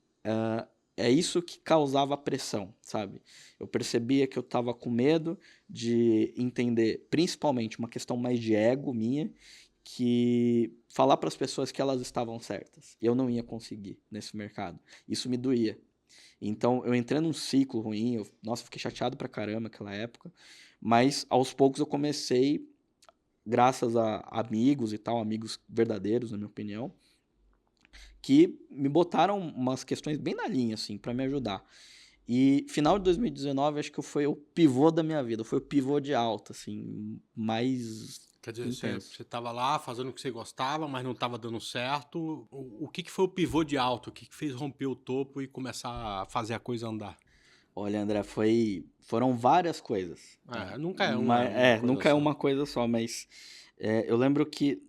é isso que causava pressão, sabe? Eu percebia que eu estava com medo de entender, principalmente uma questão mais de ego minha, que falar para as pessoas que elas estavam certas. Eu não ia conseguir nesse mercado. Isso me doía. Então, eu entrei num ciclo ruim. Nossa, fiquei chateado pra caramba naquela época. Mas, aos poucos, eu comecei, graças a amigos e tal, amigos verdadeiros, na minha opinião, que me botaram umas questões bem na linha, assim, para me ajudar. E final de 2019, acho que foi o pivô da minha vida. Foi o pivô de alta, assim, mais... Quer dizer, você estava lá fazendo o que você gostava, mas não estava dando certo. O que foi o pivô de alto? O que fez romper o topo e começar a fazer a coisa andar? Olha, André, foram várias coisas. Nunca é nunca é uma coisa só, mas eu lembro que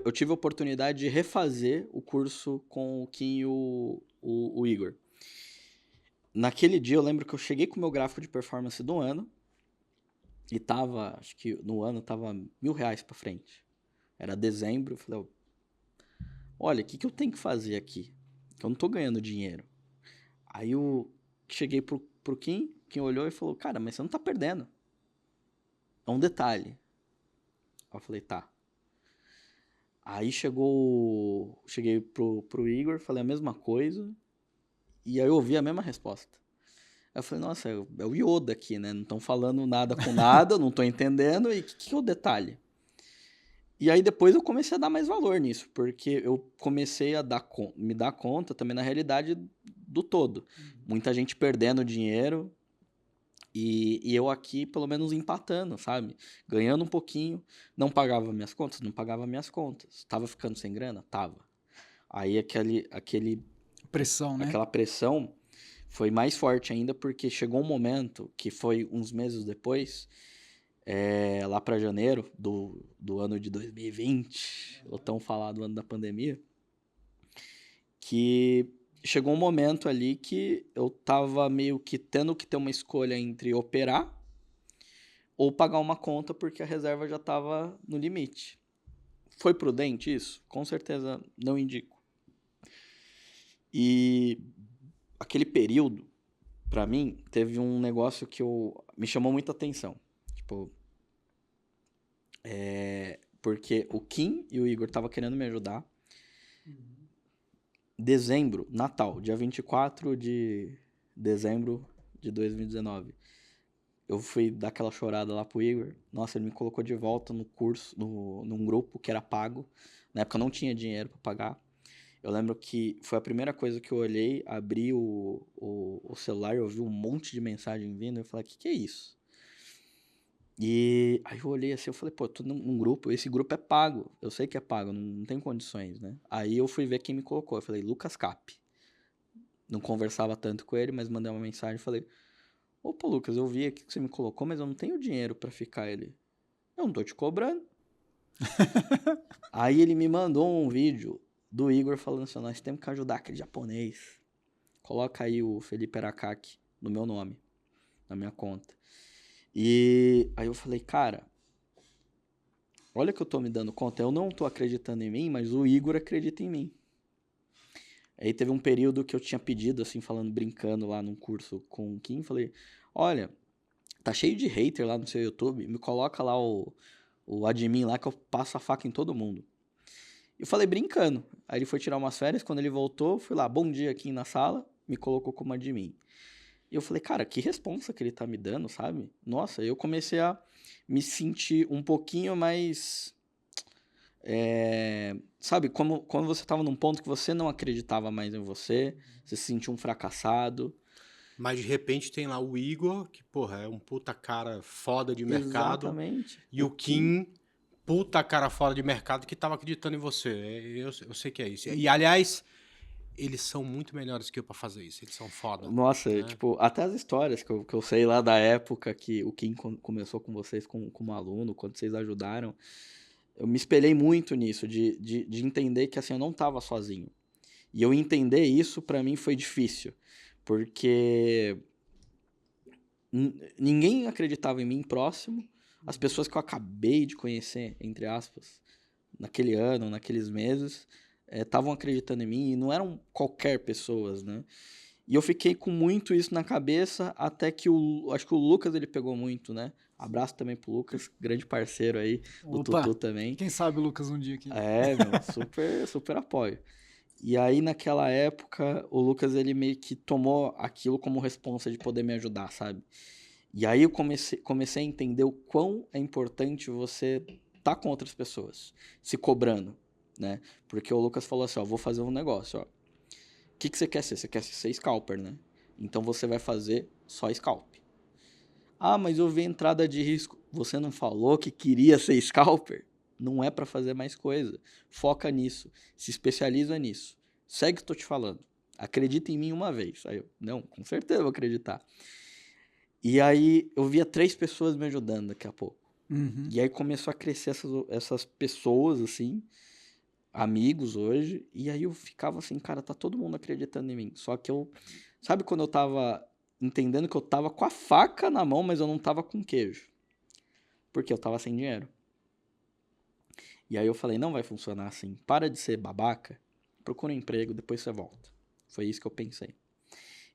eu tive a oportunidade de refazer o curso com o Kim e o Igor. Naquele dia eu lembro que eu cheguei com o meu gráfico de performance do ano e tava, acho que no ano tava R$1.000 para frente. Era dezembro, eu falei, olha, o que eu tenho que fazer aqui? Eu não tô ganhando dinheiro. Aí eu cheguei pro Kim olhou e falou, cara, mas você não tá perdendo. É um detalhe. Aí eu falei, tá. Aí cheguei pro Igor, falei a mesma coisa, e aí eu ouvi a mesma resposta. Aí eu falei, nossa, é o Yoda aqui, né? Não estão falando nada com nada, não tô entendendo, e o que é o detalhe? E aí depois eu comecei a dar mais valor nisso, porque eu comecei a me dar conta também na realidade do todo. Muita gente perdendo dinheiro e eu aqui pelo menos empatando, sabe? Ganhando um pouquinho, não pagava minhas contas, não pagava minhas contas. Tava ficando sem grana? Tava. Aí pressão, né? Aquela pressão foi mais forte ainda porque chegou um momento que foi uns meses depois, lá para janeiro do ano de 2020, o tão falado ano da pandemia, que chegou um momento ali que eu tava meio que tendo que ter uma escolha entre operar ou pagar uma conta porque a reserva já tava no limite. Foi prudente isso? Com certeza não indico. E aquele período pra mim, teve um negócio que me chamou muita atenção. Tipo, porque o Kim e o Igor estavam querendo me ajudar. Dezembro, Natal, dia 24 de dezembro de 2019. Eu fui dar aquela chorada lá pro Igor. Nossa, ele me colocou de volta no curso, num grupo que era pago. Na época eu não tinha dinheiro pra pagar. Eu lembro que foi a primeira coisa que eu olhei, abri o celular, eu vi um monte de mensagem vindo. Eu falei, o que é isso? E aí eu olhei assim, eu falei, pô, eu tô num grupo, esse grupo é pago. Eu sei que é pago, não tem condições, né? Aí eu fui ver quem me colocou. Eu falei, Lucas Cap. Não conversava tanto com ele, mas mandei uma mensagem e falei, opa, Lucas, eu vi aqui que você me colocou, mas eu não tenho dinheiro pra ficar. Ele, eu não tô te cobrando. Aí ele me mandou um vídeo do Igor falando assim, nós temos que ajudar aquele japonês. Coloca aí o Felipe Arakaki no meu nome, na minha conta. E aí eu falei, cara, olha que eu tô me dando conta, eu não tô acreditando em mim, mas o Igor acredita em mim. Aí teve um período que eu tinha pedido, assim, falando, brincando lá num curso com o Kim, falei, olha, tá cheio de hater lá no seu YouTube, me coloca lá o admin lá que eu passo a faca em todo mundo. Eu falei brincando. Aí ele foi tirar umas férias, quando ele voltou, fui lá, bom dia aqui na sala, me colocou como admin. E eu falei, cara, que responsa que ele tá me dando, sabe? Nossa, eu comecei a me sentir um pouquinho mais... sabe, quando você tava num ponto que você não acreditava mais em você, você se sentia um fracassado. Mas de repente tem lá o Igor, que, porra, é um puta cara foda de mercado. Exatamente. E o Kim, puta cara foda de mercado, que tava acreditando em você. Eu sei que é isso. E, aliás, eles são muito melhores que eu pra fazer isso. Eles são foda. Nossa, né? tipo, até as histórias que eu sei lá da época que o Kim começou com vocês como aluno, quando vocês ajudaram, eu me espelhei muito nisso, de entender que assim, eu não tava sozinho. E eu entender isso, pra mim, foi difícil. Porque ninguém acreditava em mim próximo. As pessoas que eu acabei de conhecer, entre aspas, naquele ano, naqueles meses, estavam acreditando em mim e não eram qualquer pessoas, né? E eu fiquei com muito isso na cabeça, até que acho que o Lucas ele pegou muito, né? Abraço também pro Lucas, grande parceiro aí, o Opa, Tutu também. quem sabe o Lucas um dia aqui. Meu, super, super apoio. E aí, naquela época, o Lucas, ele meio que tomou aquilo como responsa de poder me ajudar, sabe? E aí eu comecei a entender o quão é importante você tá com outras pessoas, se cobrando, né? Porque o Lucas falou assim, ó, vou fazer um negócio, ó. O que você quer ser? Você quer ser scalper, né? Então você vai fazer só scalp. Ah, mas eu vi entrada de risco. Você não falou que queria ser scalper? Não é pra fazer mais coisa. Foca nisso. Se especializa nisso. Segue o que eu tô te falando. Acredita em mim uma vez. Aí eu, não, com certeza eu vou acreditar. E aí eu via 3 pessoas me ajudando daqui a pouco. Uhum. E aí começou a crescer essas pessoas, assim, amigos hoje. E aí eu ficava assim, cara, tá todo mundo acreditando em mim. Só que eu... Sabe quando eu tava entendendo que eu tava com a faca na mão, mas eu não tava com queijo? Porque eu tava sem dinheiro. E aí eu falei, não vai funcionar assim. Para de ser babaca, procura um emprego, depois você volta. Foi isso que eu pensei.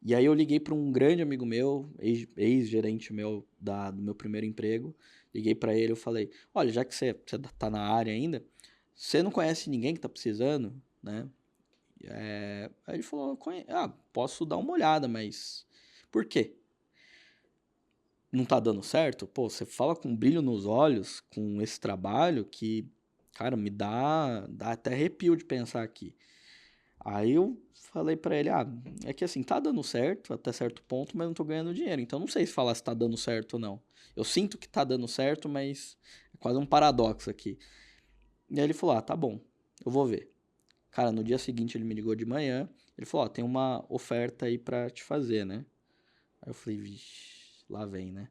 E aí eu liguei para um grande amigo meu, ex-gerente meu do meu primeiro emprego. Liguei para ele, eu falei, olha, já que você tá na área ainda, você não conhece ninguém que tá precisando, né? Aí ele falou, posso dar uma olhada, mas por quê? Não tá dando certo? Pô, você fala com brilho nos olhos, com esse trabalho que, cara, me dá até arrepio de pensar aqui. Aí eu falei pra ele, é que assim, tá dando certo até certo ponto, mas não tô ganhando dinheiro. Então não sei se falar se tá dando certo ou não. Eu sinto que tá dando certo, mas é quase um paradoxo aqui. E aí ele falou, tá bom, eu vou ver. Cara, no dia seguinte ele me ligou de manhã, ele falou, tem uma oferta aí pra te fazer, né? Aí eu falei, vixe, lá vem, né?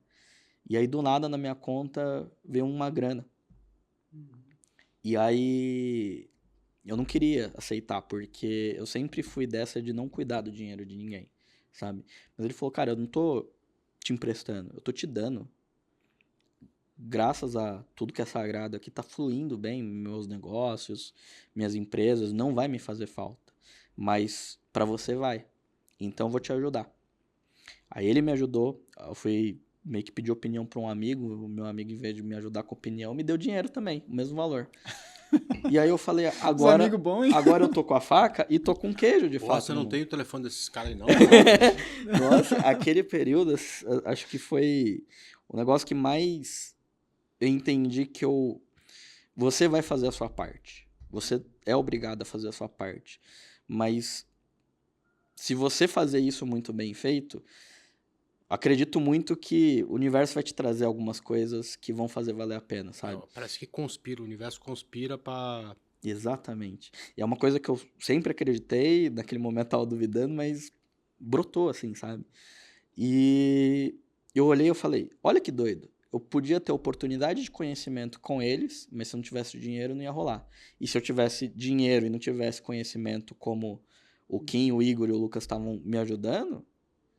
E aí do nada na minha conta veio uma grana. E aí eu não queria aceitar, porque eu sempre fui dessa de não cuidar do dinheiro de ninguém, sabe? Mas ele falou, cara, eu não tô te emprestando, eu tô te dando. Graças a tudo que é sagrado aqui, tá fluindo bem meus negócios, minhas empresas, não vai me fazer falta. Mas pra você vai. Então eu vou te ajudar. Aí ele me ajudou, eu fui meio que pedir opinião para um amigo, o meu amigo, em vez de me ajudar com opinião, me deu dinheiro também, o mesmo valor. E aí eu falei, Os agora, amigos bons, hein? agora eu tô com a faca e tô com queijo, de Pô, fato. você na não mão. tem o telefone desses caras aí, não? Nossa, aquele período, acho que foi o negócio que mais eu entendi que você vai fazer a sua parte. Você é obrigado a fazer a sua parte. Mas se você fazer isso muito bem feito, acredito muito que o universo vai te trazer algumas coisas que vão fazer valer a pena, sabe? Parece que conspira, o universo conspira pra... Exatamente. E é uma coisa que eu sempre acreditei, naquele momento tava duvidando, mas brotou assim, sabe? E eu olhei e eu falei, olha que doido. Eu podia ter oportunidade de conhecimento com eles, mas se eu não tivesse dinheiro, não ia rolar. E se eu tivesse dinheiro e não tivesse conhecimento como o Kim, o Igor e o Lucas estavam me ajudando,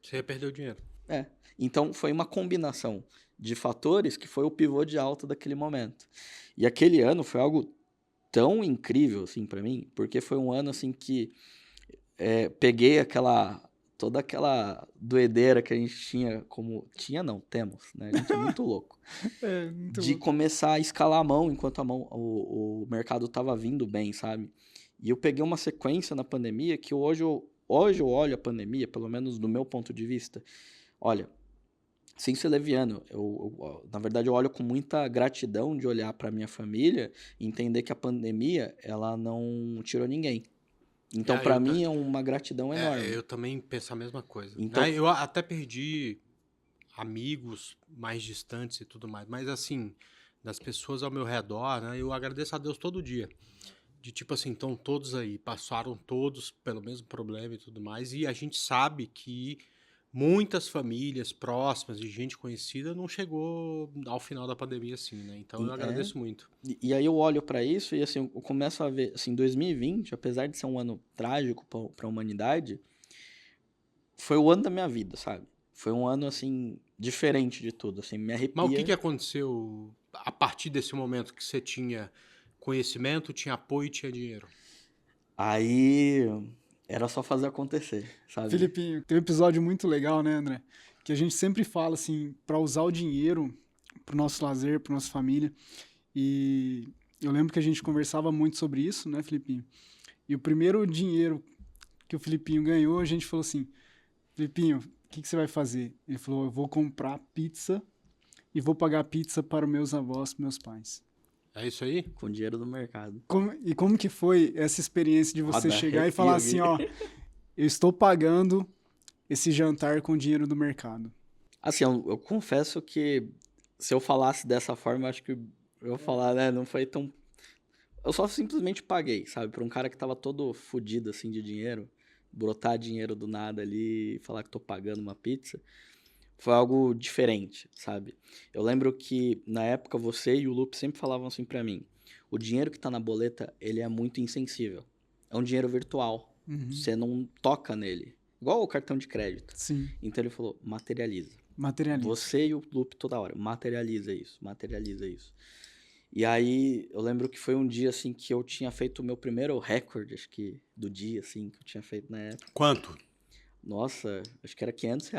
Você ia perder o dinheiro. é. Então foi uma combinação de fatores que foi o pivô de alta daquele momento. E aquele ano foi algo tão incrível assim para mim, porque foi um ano assim que peguei toda aquela doedeira que a gente tinha não, temos, né? A gente é muito louco. É, muito De louco. começar a escalar a mão enquanto o mercado tava vindo bem, sabe? E eu peguei uma sequência na pandemia que hoje eu olho a pandemia, pelo menos do meu ponto de vista, olha, sem ser leviano, na verdade eu olho com muita gratidão de olhar para minha família e entender que a pandemia, ela não tirou ninguém. Então, para mim, é uma gratidão enorme. Eu também penso a mesma coisa. Então- Eu até perdi amigos mais distantes e tudo mais, mas assim, das pessoas ao meu redor, né, eu agradeço a Deus todo dia. De tipo assim, estão todos aí, passaram todos pelo mesmo problema e tudo mais, e a gente sabe que muitas famílias próximas de gente conhecida não chegou ao final da pandemia assim, né? Então eu agradeço muito. E aí eu olho para isso e assim, eu começo a ver, assim, 2020, apesar de ser um ano trágico para a humanidade, foi o ano da minha vida, sabe? Foi um ano assim diferente de tudo, assim, me arrepia. Mas o que aconteceu a partir desse momento que você tinha conhecimento, tinha apoio e tinha dinheiro? Aí era só fazer acontecer, sabe? Filipinho, tem um episódio muito legal, né, André? Que a gente sempre fala, assim, para usar o dinheiro pro nosso lazer, pra nossa família. E eu lembro que a gente conversava muito sobre isso, né, Filipinho? E o primeiro dinheiro que o Filipinho ganhou, a gente falou assim, Filipinho, o que você vai fazer? Ele falou, eu vou comprar pizza e vou pagar pizza para os meus avós, meus pais. É isso aí? Com dinheiro do mercado. Como que foi essa experiência de você Roda chegar e arrepio falar aqui. assim, ó, eu estou pagando esse jantar com dinheiro do mercado? Assim, eu confesso que se eu falasse dessa forma, eu acho que eu ia falar, né, não foi tão... Eu só simplesmente paguei, sabe? Pra um cara que tava todo fudido, assim, de dinheiro, brotar dinheiro do nada ali e falar que tô pagando uma pizza, foi algo diferente, sabe? Eu lembro que, na época, você e o Lupe sempre falavam assim pra mim, o dinheiro que tá na boleta, ele é muito insensível. É um dinheiro virtual. Uhum. Você não toca nele. Igual o cartão de crédito. Sim, Então ele falou, materializa. materialista. Você e o Lupe toda hora, materializa isso, materializa isso. E aí, eu lembro que foi um dia, assim, que eu tinha feito o meu primeiro recorde, acho que, do dia, assim, que eu tinha feito na época. Quanto? Nossa, acho que era R$ 500,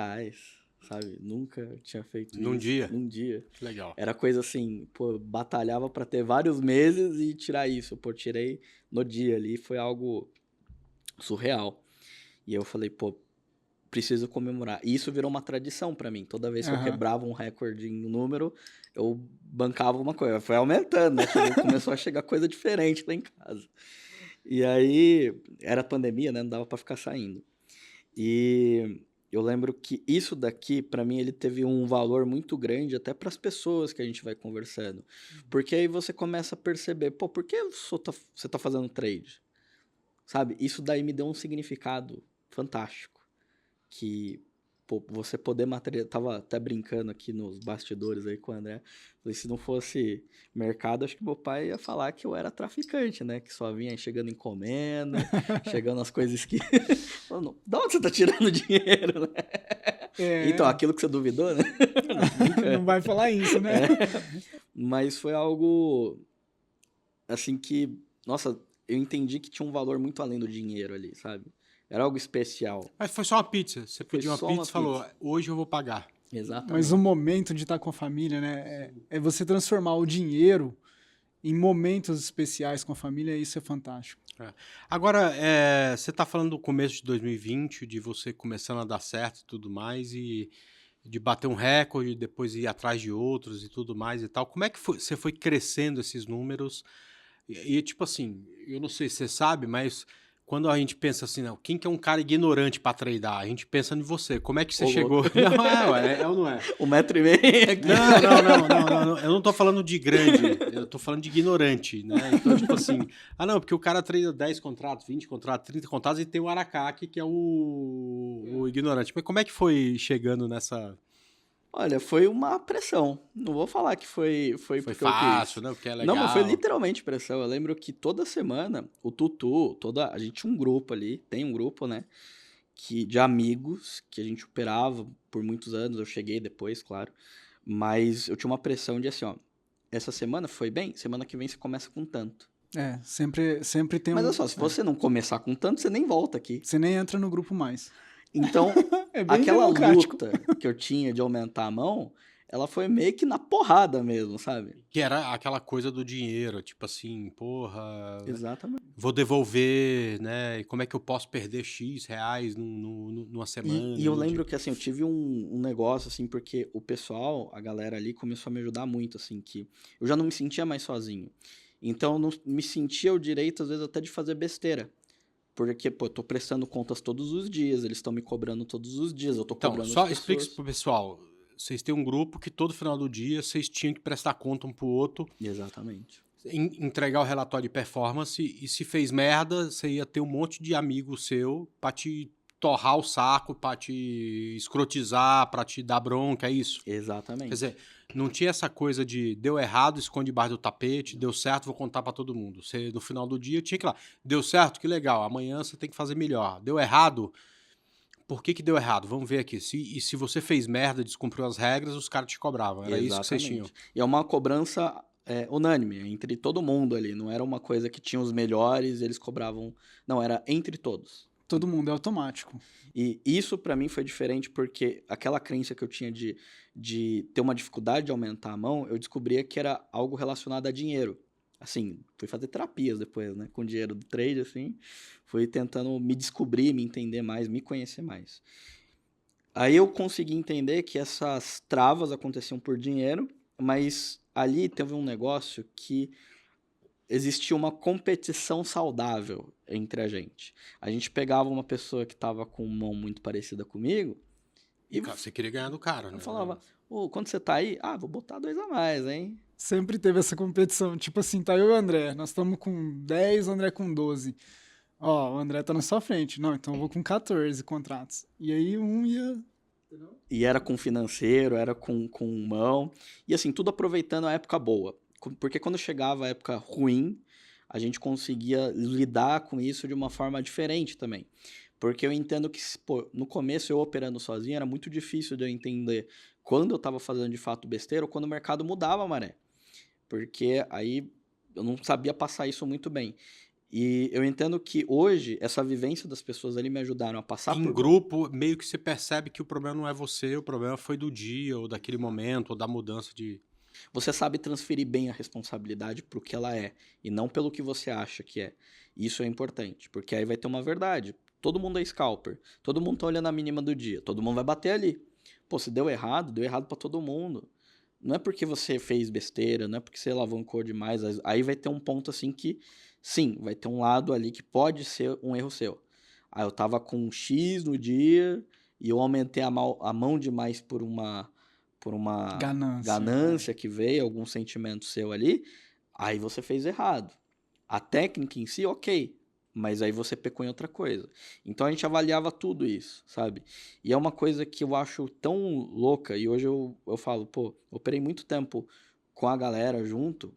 sabe? Nunca tinha feito Num isso. dia? Num dia. Que legal. Era coisa assim, pô, batalhava pra ter vários meses e tirar isso. Pô, tirei no dia ali, foi algo surreal. E eu falei, pô, preciso comemorar. E isso virou uma tradição pra mim. Toda vez que eu Aham. quebrava um recorde em número, eu bancava uma coisa. Foi aumentando, né? Começou a chegar coisa diferente lá em casa. E aí, era pandemia, né? Não dava pra ficar saindo. E eu lembro que isso daqui, pra mim, ele teve um valor muito grande até pras pessoas que a gente vai conversando. Porque aí você começa a perceber, pô, por que você tá fazendo trade? Sabe? Isso daí me deu um significado fantástico. Que, pô, você poder materializar... Tava até brincando aqui nos bastidores aí com o André. Falei, se não fosse mercado, acho que meu pai ia falar que eu era traficante, né? Que só vinha chegando encomenda, chegando as coisas que... Falando, da onde você tá tirando dinheiro, né? É, Então, aquilo que você duvidou, né? não vai falar isso, né? Mas foi algo, assim, que... Nossa, eu entendi que tinha um valor muito além do dinheiro ali, sabe? era algo especial. Mas foi só uma pizza. Você pediu uma só pizza uma e falou, pizza. hoje eu vou pagar. Exatamente. Mas o momento de estar com a família, né? É você transformar o dinheiro em momentos especiais com a família, isso é fantástico. Agora, você está falando do começo de 2020, de você começando a dar certo e tudo mais, e de bater um recorde, depois ir atrás de outros e tudo mais e tal. Como é que você foi crescendo esses números? Tipo assim, eu não sei se você sabe, mas quando a gente pensa assim, não, quem que é um cara ignorante para tradear? A gente pensa em você. Como é que você Ô, chegou? louco. Não, é ou não é? 1,5 m aqui. Não. Eu não tô falando de grande, eu tô falando de ignorante, né? Então, tipo assim, não, porque o cara treina 10 contratos, 20 contratos, 30 contratos e tem o Aracaki, que é o ignorante. Mas como é que foi chegando nessa... Olha, foi uma pressão. Não vou falar que foi Foi porque eu quis. fácil, né? Porque é Não, mas foi legal. literalmente pressão. Eu lembro que toda semana, o Tutu, a gente tinha um grupo ali, tem um grupo, né? De amigos que a gente operava por muitos anos. Eu cheguei depois, claro. Mas eu tinha uma pressão de assim, ó. Essa semana foi bem, semana que vem você começa com tanto. Sempre tem Mas olha só, se você não começar com tanto, você nem volta aqui. Você nem entra no grupo mais. Então, É bem aquela democrático. luta que eu tinha de aumentar a mão, ela foi meio que na porrada mesmo, sabe? Que era aquela coisa do dinheiro, tipo assim, porra, Exatamente. vou devolver, né? E como é que eu posso perder X reais numa semana? E eu lembro que, assim, eu tive um negócio, assim, porque o pessoal, a galera ali, começou a me ajudar muito, assim, que eu já não me sentia mais sozinho. Então, eu não me sentia o direito, às vezes, até de fazer besteira. Porque, pô, eu tô prestando contas todos os dias, eles estão me cobrando todos os dias, eu tô Então, cobrando só as explica isso pessoas. pro pessoal. Vocês têm um grupo que todo final do dia vocês tinham que prestar conta um pro outro, Exatamente. entregar o relatório de performance, e se fez merda, você ia ter um monte de amigo seu pra te torrar o saco, pra te escrotizar, pra te dar bronca, é isso? Exatamente. Quer dizer, não tinha essa coisa de deu errado, esconde debaixo do tapete, deu certo, vou contar pra todo mundo. Você, no final do dia, tinha que ir lá. Deu certo? Que legal, amanhã você tem que fazer melhor. Deu errado? Por que deu errado? Vamos ver aqui. E se você fez merda, descumpriu as regras, os caras te cobravam. Era isso que vocês tinham. E é uma cobrança unânime, entre todo mundo ali. Não era uma coisa que tinha os melhores, eles cobravam. Não, era entre todos. Todo mundo é automático. E isso pra mim foi diferente porque aquela crença que eu tinha de ter uma dificuldade de aumentar a mão, eu descobria que era algo relacionado a dinheiro. Assim, fui fazer terapias depois, né? Com dinheiro do trade, assim. Fui tentando me descobrir, me entender mais, me conhecer mais. Aí eu consegui entender que essas travas aconteciam por dinheiro, mas ali teve um negócio que existia uma competição saudável entre a gente. A gente pegava uma pessoa que estava com mão muito parecida comigo e Cara, você queria ganhar do cara, né? eu falava, quando você tá aí, vou botar 2 a mais, hein? Sempre teve essa competição. Tipo assim, tá eu e o André. Nós estamos com 10, o André com 12. Ó, o André tá na sua frente. Não, então eu vou com 14 contratos. E aí um ia... E era com financeiro, era com mão. E assim, tudo aproveitando a época boa. Porque quando chegava a época ruim, a gente conseguia lidar com isso de uma forma diferente também. Porque eu entendo que, pô, no começo eu operando sozinho, era muito difícil de eu entender quando eu estava fazendo de fato besteira ou quando o mercado mudava a maré. Porque aí eu não sabia passar isso muito bem. E eu entendo que hoje, essa vivência das pessoas ali me ajudaram a passar Em por... grupo, meio que você percebe que o problema não é você, o problema foi do dia, ou daquele momento, ou da mudança de... Você sabe transferir bem a responsabilidade pro que ela é, e não pelo que você acha que é. Isso é importante, porque aí vai ter uma verdade. Todo mundo é scalper, todo mundo tá olhando a mínima do dia, todo mundo vai bater ali. Pô, se deu errado pra todo mundo. Não é porque você fez besteira, não é porque você alavancou demais, aí vai ter um ponto assim que, sim, vai ter um lado ali que pode ser um erro seu. Eu tava com X no dia e eu aumentei a mão demais por uma ganância que veio, algum sentimento seu ali, aí você fez errado. A técnica em si, ok, mas aí você pecou em outra coisa. Então a gente avaliava tudo isso, sabe? E é uma coisa que eu acho tão louca, e hoje eu falo, pô, eu operei muito tempo com a galera junto,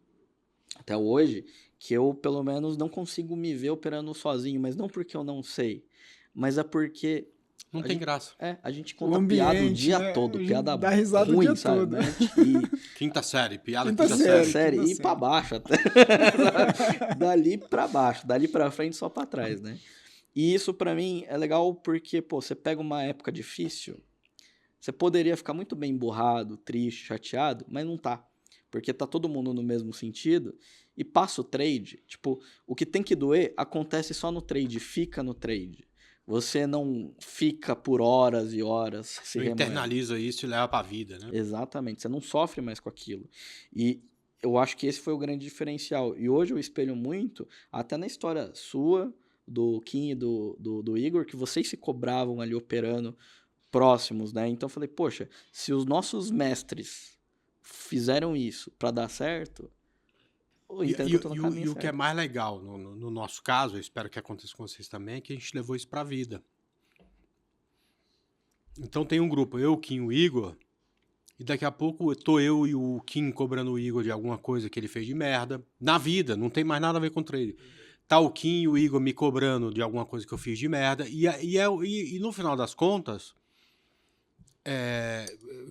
até hoje, que eu pelo menos não consigo me ver operando sozinho, mas não porque eu não sei, mas é porque... Não tem graça. A gente conta piada o dia todo, piada dá risada ruim, o dia sabe? Todo. Quinta série, piada quinta série. E pra baixo até. Dali pra baixo, dali pra frente só pra trás, né? E isso pra mim é legal porque, pô, você pega uma época difícil, você poderia ficar muito bem emburrado, triste, chateado, mas não tá. Porque tá todo mundo no mesmo sentido e passa o trade. Tipo, o que tem que doer acontece só no trade, fica no trade. Você não fica por horas e horas se Você remoendo. internaliza isso e leva pra vida, né? Exatamente, você não sofre mais com aquilo. E eu acho que esse foi o grande diferencial. E hoje eu espelho muito, até na história sua, do Kim e do Igor, que vocês se cobravam ali operando próximos, né? Então eu falei, poxa, se os nossos mestres fizeram isso pra dar certo, eu entendo que eu tô no caminho E o que é certo. mais legal no nosso caso, eu espero que aconteça com vocês também, é que a gente levou isso pra vida. Então tem um grupo, eu, o Kim e o Igor, e daqui a pouco tô eu e o Kim cobrando o Igor de alguma coisa que ele fez de merda. Na vida, não tem mais nada a ver com o trade. Tá o Kim e o Igor me cobrando de alguma coisa que eu fiz de merda. E no final das contas,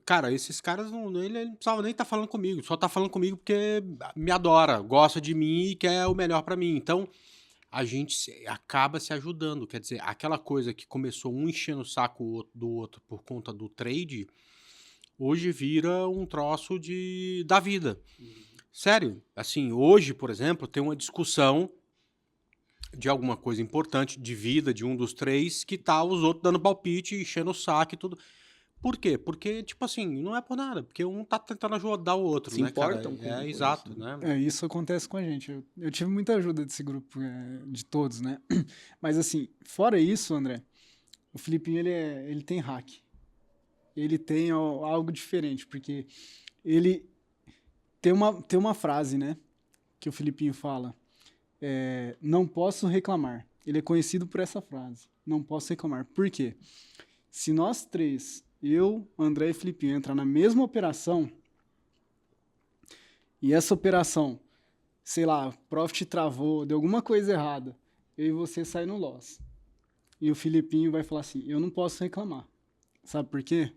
cara, esses caras ele não precisava nem estar falando comigo. Só tá falando comigo porque me adora, gosta de mim e quer o melhor pra mim. Então, a gente acaba se ajudando. Quer dizer, aquela coisa que começou um enchendo o saco do outro por conta do trade, hoje vira um troço da vida. Sério. Assim, hoje, por exemplo, tem uma discussão de alguma coisa importante de vida de um dos três que tá os outros dando palpite, enchendo o saco e tudo. Por quê? Porque, tipo assim, não é por nada. Porque um tá tentando ajudar o outro, Se né, cara? importam com Exato, isso, né? Isso acontece com a gente. Eu tive muita ajuda desse grupo, de todos, né? Mas assim, fora isso, André, o Filipinho, ele tem hack. Ele tem algo diferente, porque ele tem uma frase, né? Que o Filipinho fala. Não posso reclamar. Ele é conhecido por essa frase. Não posso reclamar. Por quê? Se nós três, eu, André e Filipinho, entrar na mesma operação, e essa operação, sei lá, o profit travou, deu alguma coisa errada, eu e você saem no loss. E o Filipinho vai falar assim, eu não posso reclamar. Sabe por quê?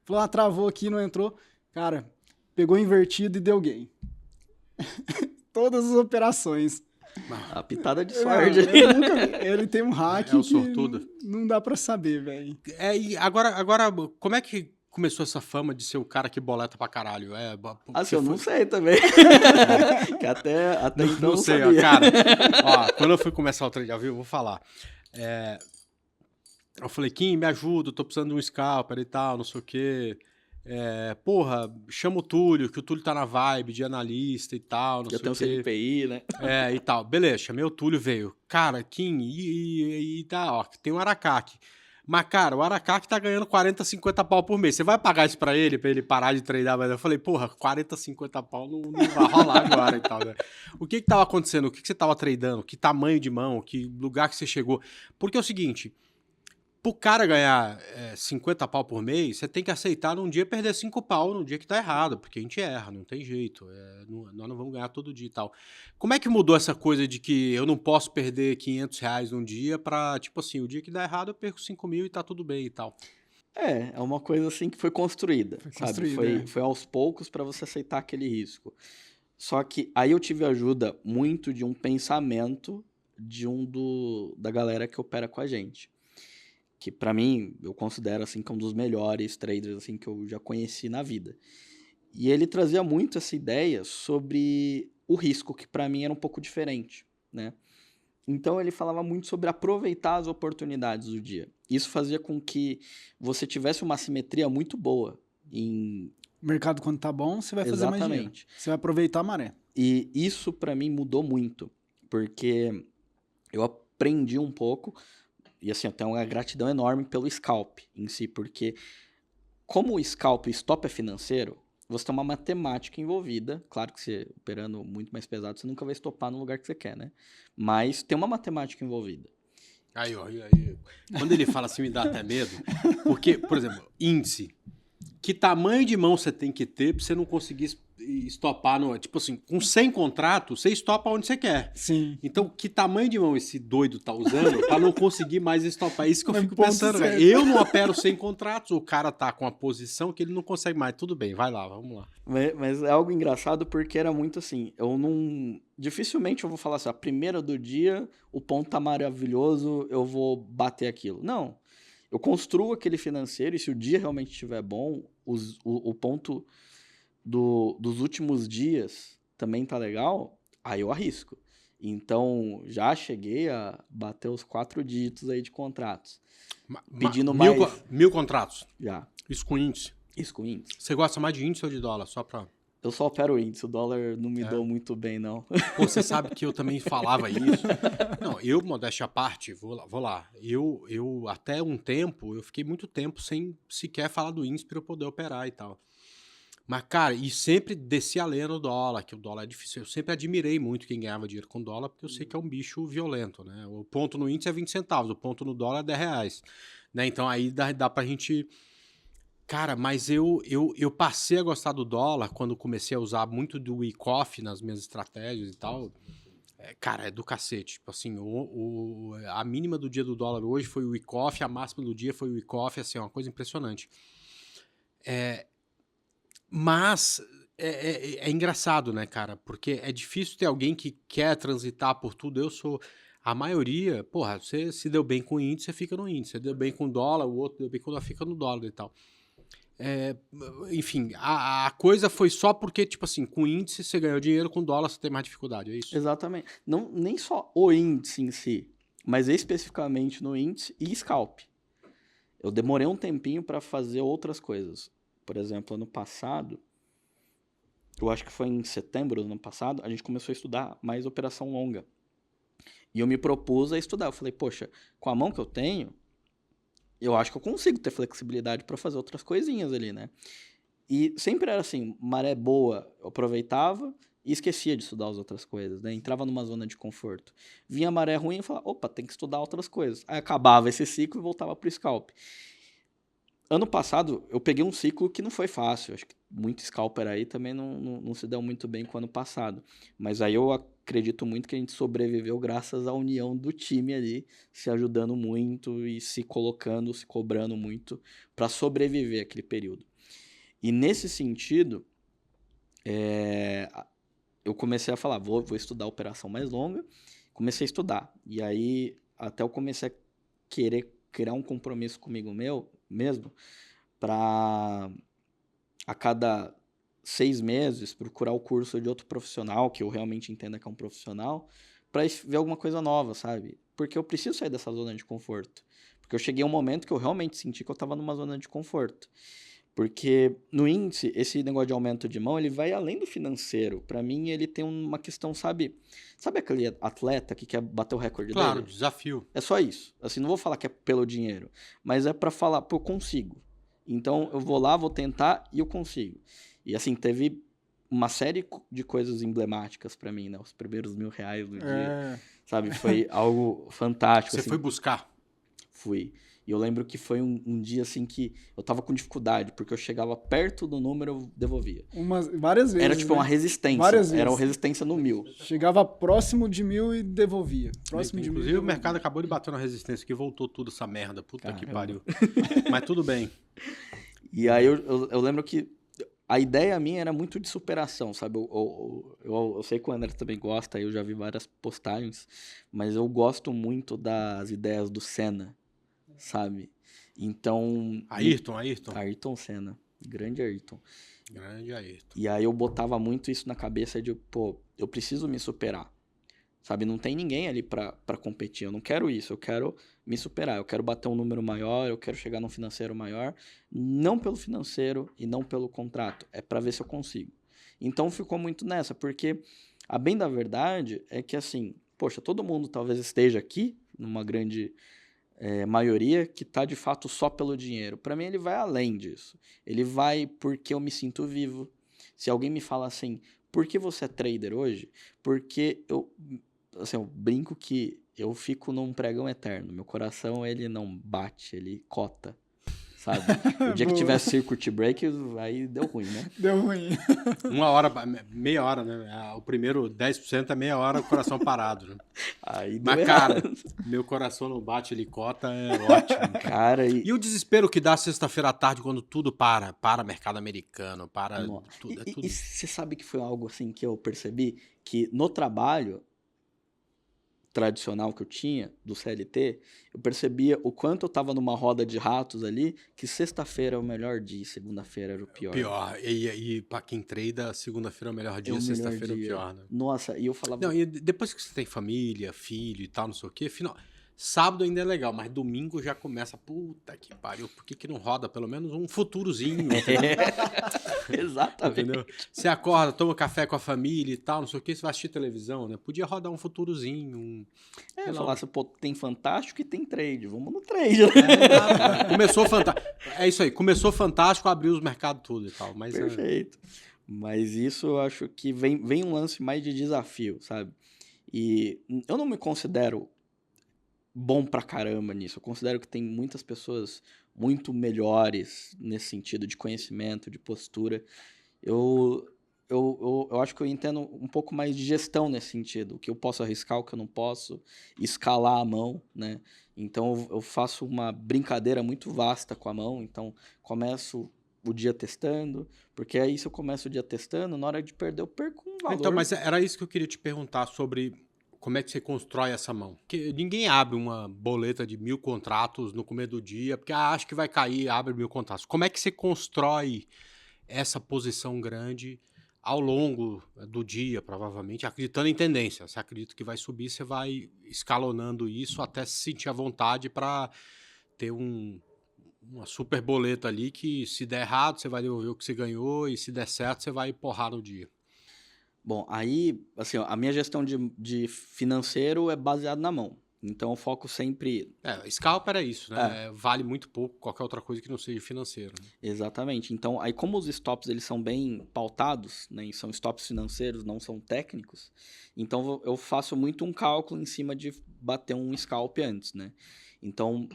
Falou, travou aqui, não entrou. Cara, pegou invertido e deu gain. Todas as operações. A pitada de sorte. Ele tem um hack É o que sortudo. não dá pra saber, velho. E agora, como é que começou essa fama de ser o cara que boleta pra caralho? Assim, eu não sei também. Que até então Não sei, sabia. ó, cara. Ó, quando eu fui começar o trade ao vivo, eu vou falar. Eu falei, Kim, me ajuda, eu tô precisando de um scalper e tal, não sei o quê. Porra, chama o Túlio, que o Túlio tá na vibe de analista e tal, não Já sei tem o o quê. CNPI, né? E tal. Beleza, chamei o Túlio, veio. Cara, Kim, e tá, ó, tem um Aracaque. Mas, cara, o Aracaque tá ganhando 40, 50 pau por mês. Você vai pagar isso pra ele parar de treinar? Mas eu falei, porra, 40, 50 pau não vai rolar agora e tal, né? O que tava acontecendo? O que você tava tradando? Que tamanho de mão? Que lugar que você chegou? Porque é o seguinte, pro cara ganhar 50 pau por mês, você tem que aceitar num dia perder 5 pau num dia que tá errado, porque a gente erra, não tem jeito. Nós não vamos ganhar todo dia e tal. Como é que mudou essa coisa de que eu não posso perder 500 reais num dia pra, tipo assim, o dia que dá errado eu perco 5 mil e tá tudo bem e tal? É uma coisa assim que foi construída, sabe? construída, Foi aos poucos pra você aceitar aquele risco. Só que aí eu tive ajuda muito de um pensamento de da galera que opera com a gente. Que pra mim, eu considero assim que é um dos melhores traders assim que eu já conheci na vida. E ele trazia muito essa ideia sobre o risco, que pra mim era um pouco diferente, né? Então ele falava muito sobre aproveitar as oportunidades do dia. Isso fazia com que você tivesse uma simetria muito boa em... O mercado, quando tá bom, você vai fazer mais dinheiro. Exatamente. Você vai aproveitar a maré. E isso pra mim mudou muito, porque eu aprendi um pouco, e assim, eu tenho uma gratidão enorme pelo scalp em si, porque como o scalp, o stop é financeiro, você tem uma matemática envolvida. Claro que você operando muito mais pesado, você nunca vai estopar no lugar que você quer, né? Mas tem uma matemática envolvida. Aí. Quando ele fala assim, me dá até medo. Porque, por exemplo, índice. Que tamanho de mão você tem que ter pra você não conseguir estopar no... Tipo assim, com 100 contratos, você estopa onde você quer. Sim. Então, que tamanho de mão esse doido tá usando pra não conseguir mais estopar? É isso que eu Mas fico ponto pensando. certo. Eu não opero 100 contratos, o cara tá com a posição que ele não consegue mais. Tudo bem, vai lá, vamos lá. Mas é algo engraçado porque era muito assim, eu não... Dificilmente eu vou falar assim, a primeira do dia, o ponto tá maravilhoso, eu vou bater aquilo. Não. Eu construo aquele financeiro e se o dia realmente estiver bom, o ponto dos últimos dias também tá legal, aí eu arrisco. Então, já cheguei a bater os 4 dígitos aí de contratos. Pedindo mais... 1.000 contratos. Já. Isso com índice. Isso com índice. Você gosta mais de índice ou de dólar? Só pra... Eu só opero índice, o dólar não me dou muito bem, não. Pô, você sabe que eu também falava isso. Não, eu, modéstia à parte, vou lá. Eu, até um tempo, eu fiquei muito tempo sem sequer falar do índice para eu poder operar e tal. Mas, cara, e sempre desci a lenha no dólar, que o dólar é difícil. Eu sempre admirei muito quem ganhava dinheiro com dólar, porque eu sei que é um bicho violento, né? O ponto no índice é 20 centavos, o ponto no dólar é 10 reais. Né? Então aí dá pra gente... Cara, mas eu passei a gostar do dólar quando comecei a usar muito do week-off nas minhas estratégias e tal. Cara, é do cacete. Tipo assim, a mínima do dia do dólar hoje foi o week-off, a máxima do dia foi o week-off, assim, é uma coisa impressionante. Mas é engraçado, né, cara? Porque é difícil ter alguém que quer transitar por tudo. Eu sou... A maioria, porra, você se deu bem com o índice, você fica no índice. Você deu bem com o dólar, o outro deu bem com o dólar, fica no dólar e tal. Enfim, a coisa foi só porque, tipo assim, com índice você ganhou dinheiro, com dólar você tem mais dificuldade, é isso? Exatamente. Não, nem só o índice em si, mas especificamente no índice e scalp. Eu demorei um tempinho para fazer outras coisas. Por exemplo, ano passado, eu acho que foi em setembro do ano passado, a gente começou a estudar mais operação longa. E eu me propus a estudar. Eu falei, poxa, com a mão que eu tenho, eu acho que eu consigo ter flexibilidade para fazer outras coisinhas ali, né? E sempre era assim, maré boa, eu aproveitava e esquecia de estudar as outras coisas, né? Entrava numa zona de conforto. Vinha maré ruim e falava, opa, tem que estudar outras coisas. Aí acabava esse ciclo e voltava pro scalp. Ano passado, eu peguei um ciclo que não foi fácil. Acho que muito scalper aí também não se deu muito bem com o ano passado. Mas aí eu acredito muito que a gente sobreviveu graças à união do time ali, se ajudando muito e se colocando, se cobrando muito para sobreviver aquele período. E nesse sentido, eu comecei a falar, vou estudar a operação mais longa. Comecei a estudar. E aí, até eu comecei a querer criar um compromisso comigo mesmo, para a cada 6 meses procurar o curso de outro profissional, que eu realmente entenda que é um profissional, para ver alguma coisa nova, sabe? Porque eu preciso sair dessa zona de conforto. Porque eu cheguei a um momento que eu realmente senti que eu estava numa zona de conforto. Porque no índice, esse negócio de aumento de mão, ele vai além do financeiro. Para mim, ele tem uma questão, sabe aquele atleta que quer bater o recorde Claro, dele? desafio. É só isso. Assim, não vou falar que é pelo dinheiro, mas é para falar, pô, eu consigo. Então, eu vou lá, vou tentar e eu consigo. E assim, teve uma série de coisas emblemáticas para mim, né? Os primeiros R$1.000 no dia, sabe? Foi algo fantástico. Você assim. foi buscar? Fui. E eu lembro que foi um dia assim que eu tava com dificuldade, porque eu chegava perto do número, eu devolvia. Várias vezes. Era tipo uma resistência. Várias Era uma vezes. resistência no 1.000. Chegava próximo de 1.000 e devolvia. Próximo de 1.000. Inclusive, o mercado acabou de bater na resistência que voltou tudo essa merda. Puta que pariu. Mas tudo bem. E aí eu lembro que a ideia minha era muito de superação, sabe? Eu sei que o André também gosta, eu já vi várias postagens, mas eu gosto muito das ideias do Senna, sabe? Então... Ayrton Senna. Grande Ayrton. Grande Ayrton. E aí eu botava muito isso na cabeça de, pô, eu preciso me superar. Sabe, não tem ninguém ali pra competir. Eu não quero isso, eu quero me superar. Eu quero bater um número maior, eu quero chegar num financeiro maior. Não pelo financeiro e não pelo contrato. É pra ver se eu consigo. Então ficou muito nessa, porque a bem da verdade é que assim, poxa, todo mundo talvez esteja aqui, numa grande maioria, que tá de fato só pelo dinheiro. Pra mim ele vai além disso. Ele vai porque eu me sinto vivo. Se alguém me fala assim, por que você é trader hoje? Porque eu brinco que eu fico num pregão eterno. Meu coração, ele não bate, ele cota, sabe? O dia que Boa. tiver circuit break, aí deu ruim, né? Deu ruim. Uma hora, meia hora, né? O primeiro 10% é meia hora o coração parado, né? Aí deu Mas, errado. cara, meu coração não bate, ele cota, é ótimo. Cara, E o desespero que dá sexta-feira à tarde quando tudo para mercado americano, para no- tudo, é e tudo. você sabe que foi algo assim que eu percebi? Que no trabalho tradicional que eu tinha, do CLT, eu percebia o quanto eu tava numa roda de ratos ali, que sexta-feira é o melhor dia, e segunda-feira era o pior. Pior. E pra quem treina, segunda-feira é o melhor É dia, o melhor sexta-feira é o dia. pior, né? Nossa, e eu falava, Não, e depois que você tem família, filho e tal, não sei o quê, sábado ainda é legal, mas domingo já começa, puta que pariu, por que não roda pelo menos um futurozinho, exatamente. entendeu? Você acorda, toma café com a família e tal, não sei o quê, você vai assistir televisão, né? Podia rodar um futurozinho, sei Eu lá, falasse, pô, tem Fantástico e tem trade, vamos no trade, né? exato, né? Começou fantástico. É isso aí, começou fantástico, abriu os mercados tudo e tal, mas Perfeito. Mas isso eu acho que vem um lance mais de desafio, sabe? E eu não me considero bom pra caramba nisso. Eu considero que tem muitas pessoas muito melhores nesse sentido de conhecimento, de postura. Eu, eu acho que eu entendo um pouco mais de gestão nesse sentido. O que eu posso arriscar, o que eu não posso, escalar a mão, né? Então eu faço uma brincadeira muito vasta com a mão. Então começo o dia testando, porque aí se eu começo o dia testando, na hora de perder eu perco um valor. Então, mas era isso que eu queria te perguntar sobre como é que você constrói essa mão. Porque ninguém abre uma boleta de 1000 contratos no começo do dia, porque acho que vai cair, abre 1000 contratos. Como é que você constrói essa posição grande ao longo do dia, provavelmente, acreditando em tendência? Você acredita que vai subir, você vai escalonando isso até se sentir à vontade para ter uma super boleta ali que, se der errado, você vai devolver o que você ganhou, e se der certo, você vai porrar no dia. Bom, aí, assim, ó, a minha gestão de financeiro é baseada na mão. Então eu foco sempre. Scalper é isso, né? Vale muito pouco qualquer outra coisa que não seja financeiro. Né? Exatamente. Então, aí como os stops eles são bem pautados, né, e são stops financeiros, não são técnicos, então eu faço muito um cálculo em cima de bater um scalp antes, né? Então,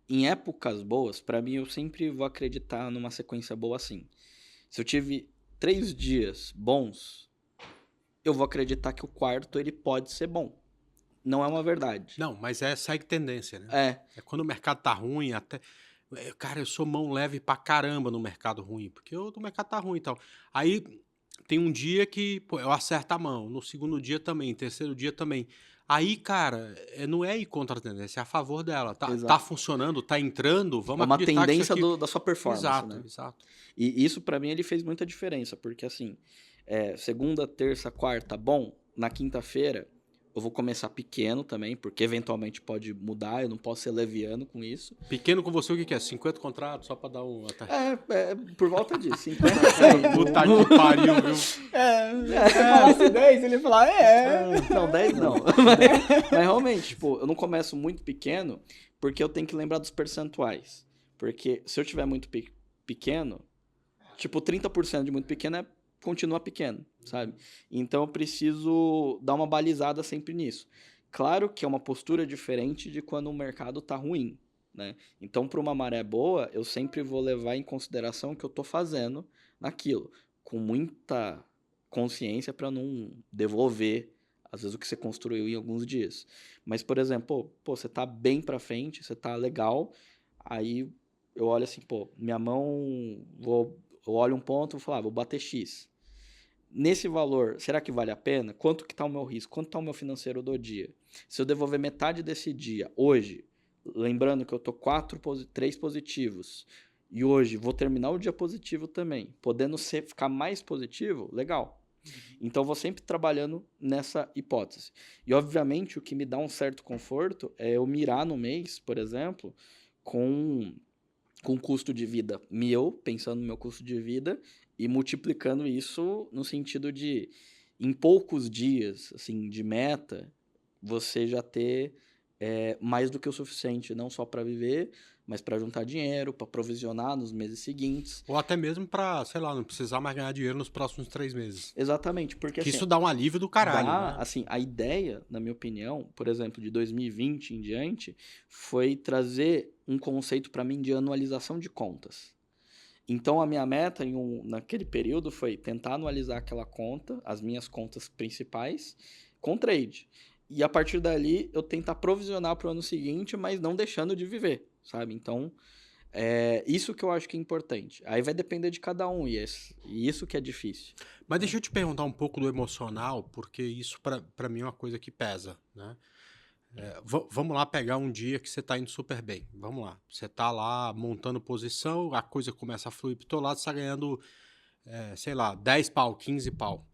em épocas boas, para mim eu sempre vou acreditar numa sequência boa assim. Se eu tive 3 dias bons, eu vou acreditar que o quarto ele pode ser bom. Não é uma verdade. Não, mas segue tendência, né? É, É quando o mercado tá ruim, até. Cara, eu sou mão leve pra caramba no mercado ruim, porque o mercado tá ruim e tal. Aí tem um dia que, pô, eu acerto a mão, no segundo dia também, terceiro dia também. Aí, cara, não é ir contra a tendência, é a favor dela. Tá exato. funcionando, tá entrando, É vamos uma acreditar que tendência isso aqui... da sua performance, Exato, né? exato. E isso pra mim ele fez muita diferença, porque assim, segunda, terça, quarta, bom, na quinta-feira eu vou começar pequeno também, porque eventualmente pode mudar, eu não posso ser leviano com isso. Pequeno com você, o que é? 50 contratos, só pra dar um... Por volta disso, 50 Puta que pariu, viu? Se você falasse 10, ele ia falar, Não, 10 não. Mas realmente, tipo, eu não começo muito pequeno, porque eu tenho que lembrar dos percentuais. Porque se eu tiver muito pequeno, tipo, 30% de muito pequeno continua pequeno, sabe? Então eu preciso dar uma balizada sempre nisso. Claro que é uma postura diferente de quando o mercado tá ruim, né? Então, para uma maré boa, eu sempre vou levar em consideração o que eu tô fazendo naquilo, com muita consciência para não devolver, às vezes, o que você construiu em alguns dias. Mas, por exemplo, pô, você tá bem para frente, você tá legal, aí eu olho assim, pô, minha mão, eu olho um ponto e vou falar, vou bater X. Nesse valor, será que vale a pena? Quanto que está o meu risco? Quanto está o meu financeiro do dia? Se eu devolver metade desse dia, hoje, lembrando que eu estou 3 positivos, e hoje vou terminar o dia positivo também, podendo ficar mais positivo, legal. Então, vou sempre trabalhando nessa hipótese. E, obviamente, o que me dá um certo conforto é eu mirar no mês, por exemplo, com custo de vida meu, pensando no meu custo de vida, e multiplicando isso no sentido de, em poucos dias, assim, de meta, você já ter mais do que o suficiente, não só para viver, mas para juntar dinheiro, para provisionar nos meses seguintes. Ou até mesmo pra, sei lá, não precisar mais ganhar dinheiro nos próximos 3 meses. Exatamente, porque Que assim, isso dá um alívio do caralho, né? assim, a ideia, na minha opinião, por exemplo, de 2020 em diante, foi trazer um conceito para mim de anualização de contas. Então, a minha meta naquele período foi tentar anualizar aquela conta, as minhas contas principais, com trade. E a partir dali, eu tentar provisionar para o ano seguinte, mas não deixando de viver, sabe? Então, isso que eu acho que é importante. Aí vai depender de cada um, e isso que é difícil. Mas deixa eu te perguntar um pouco do emocional, porque isso pra mim é uma coisa que pesa, né? Vamos lá pegar um dia que você tá indo super bem. Vamos lá. Você tá lá montando posição, a coisa começa a fluir pro teu lado, você tá ganhando, sei lá, 10 pau, 15 pau.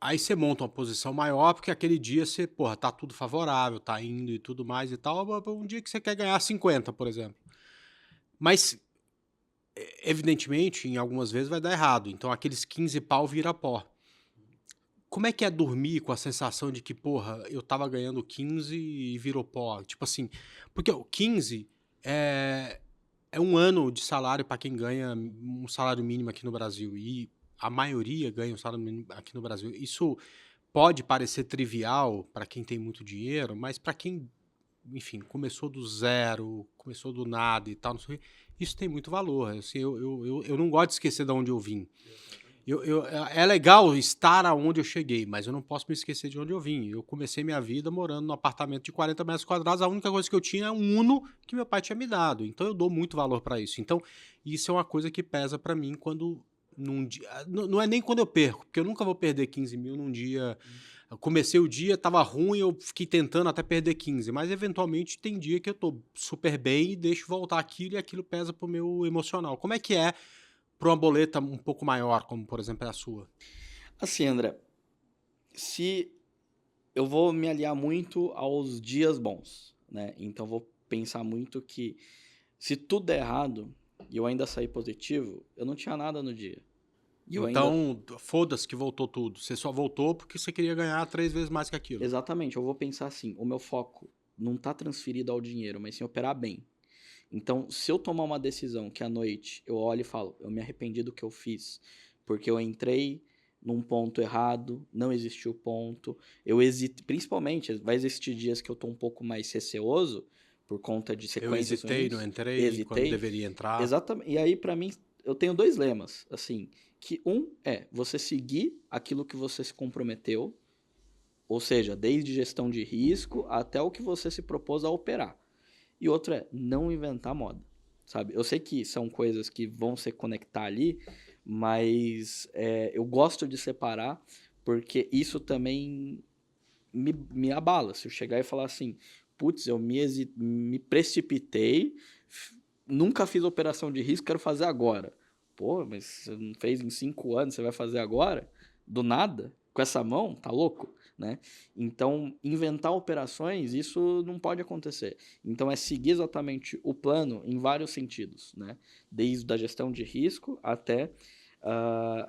Aí você monta uma posição maior, porque aquele dia você, porra, tá tudo favorável, tá indo e tudo mais e tal. Um dia que você quer ganhar 50, por exemplo. Mas, evidentemente, em algumas vezes vai dar errado. Então aqueles 15 pau vira pó. Como é que é dormir com a sensação de que, porra, eu tava ganhando 15 e virou pó? Tipo assim, porque o 15 é um ano de salário para quem ganha um salário mínimo aqui no Brasil. E a maioria ganha um salário mínimo aqui no Brasil. Isso pode parecer trivial para quem tem muito dinheiro, mas para quem, enfim, começou do zero, começou do nada e tal, não sei, isso tem muito valor. Assim, eu não gosto de esquecer de onde eu vim. É legal estar aonde eu cheguei, mas eu não posso me esquecer de onde eu vim. Eu comecei minha vida morando num apartamento de 40 metros quadrados, a única coisa que eu tinha é um Uno que meu pai tinha me dado. Então eu dou muito valor para isso. Então isso é uma coisa que pesa para mim quando num dia, não é nem quando eu perco, porque eu nunca vou perder 15 mil num dia. Eu comecei o dia, tava ruim, eu fiquei tentando até perder 15, mas eventualmente tem dia que eu tô super bem e deixo voltar aquilo e aquilo pesa pro meu emocional. Como é que é para uma boleta um pouco maior, como por exemplo é a sua? Assim, André, se eu vou me aliar muito aos dias bons, né? Então, vou pensar muito que se tudo der errado e eu ainda sair positivo, eu não tinha nada no dia. E eu ainda... Então, foda-se que voltou tudo. Você só voltou porque você queria ganhar 3 vezes mais que aquilo. Exatamente, eu vou pensar assim, o meu foco não está transferido ao dinheiro, mas sim operar bem. Então, se eu tomar uma decisão que à noite eu olho e falo, eu me arrependi do que eu fiz, porque eu entrei num ponto errado, não existiu ponto, eu hesito, principalmente, vai existir dias que eu tô um pouco mais receoso, por conta de Eu sequências hesitei, ruins. não entrei, quando deveria entrar. Exatamente, e aí pra mim, eu tenho 2 lemas, assim, que um é você seguir aquilo que você se comprometeu, ou seja, desde gestão de risco até o que você se propôs a operar. E outro é não inventar moda, sabe? Eu sei que são coisas que vão se conectar ali, mas eu gosto de separar porque isso também me abala. Se eu chegar e falar assim, putz, eu me precipitei, nunca fiz operação de risco, quero fazer agora. Pô, mas você não fez em 5 anos, você vai fazer agora? Do nada? Com essa mão? Tá louco? Né? Então, inventar operações, isso não pode acontecer. Então, é seguir exatamente o plano em vários sentidos, né? Desde a gestão de risco até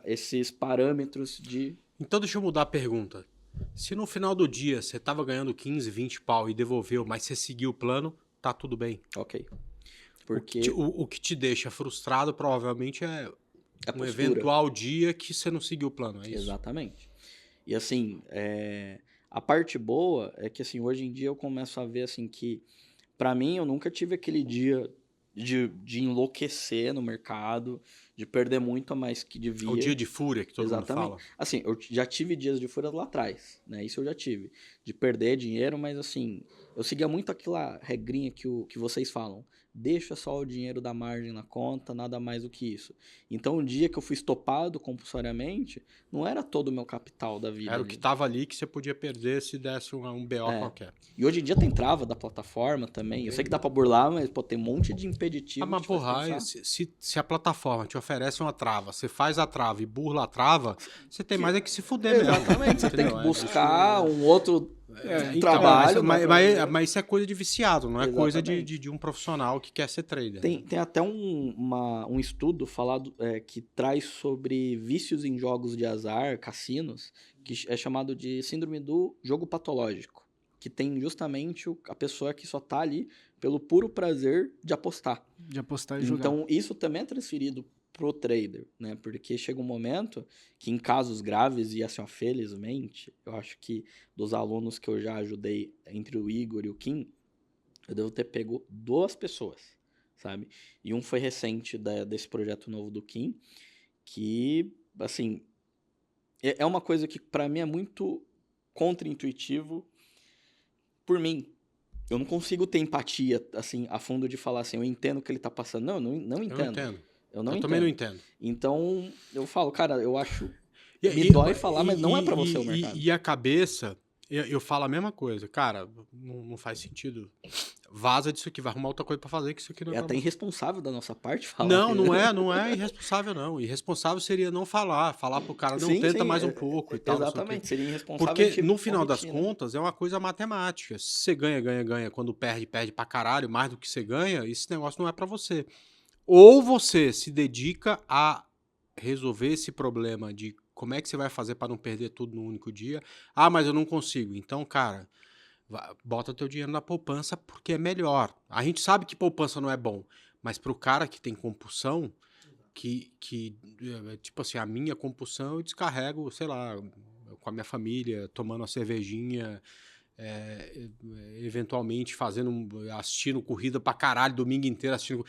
esses parâmetros de... Então deixa eu mudar a pergunta. Se no final do dia você tava ganhando 15, 20 pau e devolveu, mas você seguiu o plano, tá tudo bem. Ok. Porque O que te deixa frustrado provavelmente é a um postura. eventual dia que você não seguiu o plano, é isso? Exatamente. E assim, a parte boa é que assim, hoje em dia eu começo a ver assim que, pra mim, eu nunca tive aquele dia de enlouquecer no mercado, de perder muito a mais que devia. É o dia de fúria que todo mundo fala. Assim, eu já tive dias de fúria lá atrás, né? Isso eu já tive. De perder dinheiro, mas assim, eu seguia muito aquela regrinha que vocês falam. Deixa só o dinheiro da margem na conta, nada mais do que isso. Então, o dia que eu fui estopado compulsoriamente, não era todo o meu capital da vida. Era o que tava ali que você podia perder se desse um BO qualquer. E hoje em dia tem trava da plataforma também. Eu sei que dá pra burlar, mas pô, tem um monte de impeditivo. Mas porra, se a plataforma te oferece uma trava, você faz a trava e burla a trava, você tem mais é que se fuder mesmo. Exatamente, você tem que buscar um outro trabalho. Então, mas isso é coisa de viciado, não é coisa de um profissional que quer ser trader. Tem até um estudo falado que traz sobre vícios em jogos de azar, cassinos, que é chamado de síndrome do jogo patológico. que tem justamente a pessoa que só tá ali pelo puro prazer de apostar. De apostar e jogar. Então, isso também é transferido pro trader, né? Porque chega um momento que em casos graves, e assim, ó, felizmente, eu acho que dos alunos que eu já ajudei, entre o Igor e o Kim, eu devo ter pego 2 pessoas, sabe? E um foi recente desse projeto novo do Kim, que, assim, é uma coisa que pra mim é muito contra-intuitivo por mim. Eu não consigo ter empatia, assim, a fundo de falar assim, eu entendo o que ele tá passando. Não Eu entendo. entendo. Eu não Eu entendo. também não entendo. Então, eu falo, cara, eu acho... E- Me e- dói falar, mas não é pra você o mercado. E a cabeça, eu falo a mesma coisa. Cara, não faz sentido. Vaza disso aqui, vai arrumar outra coisa pra fazer, que isso aqui não É é pra até você. irresponsável da nossa parte falar. Não, que- não é irresponsável, não. Irresponsável seria não falar. Falar pro cara, não, Sim, tenta sim, mais um pouco e tal, não sei o quê. exatamente, seria irresponsável a Porque gente no final das omitir, né? contas é uma coisa matemática. Se você ganha, ganha, ganha, quando perde, perde pra caralho, mais do que você ganha, esse negócio não é pra você. Ou você se dedica a resolver esse problema de como é que você vai fazer pra não perder tudo no único dia. Ah, mas eu não consigo. Então, cara, bota teu dinheiro na poupança porque é melhor. A gente sabe que poupança não é bom, mas pro cara que tem compulsão, tipo assim, a minha compulsão eu descarrego, sei lá, com a minha família, tomando uma cervejinha, eventualmente assistindo corrida pra caralho, domingo inteiro assistindo.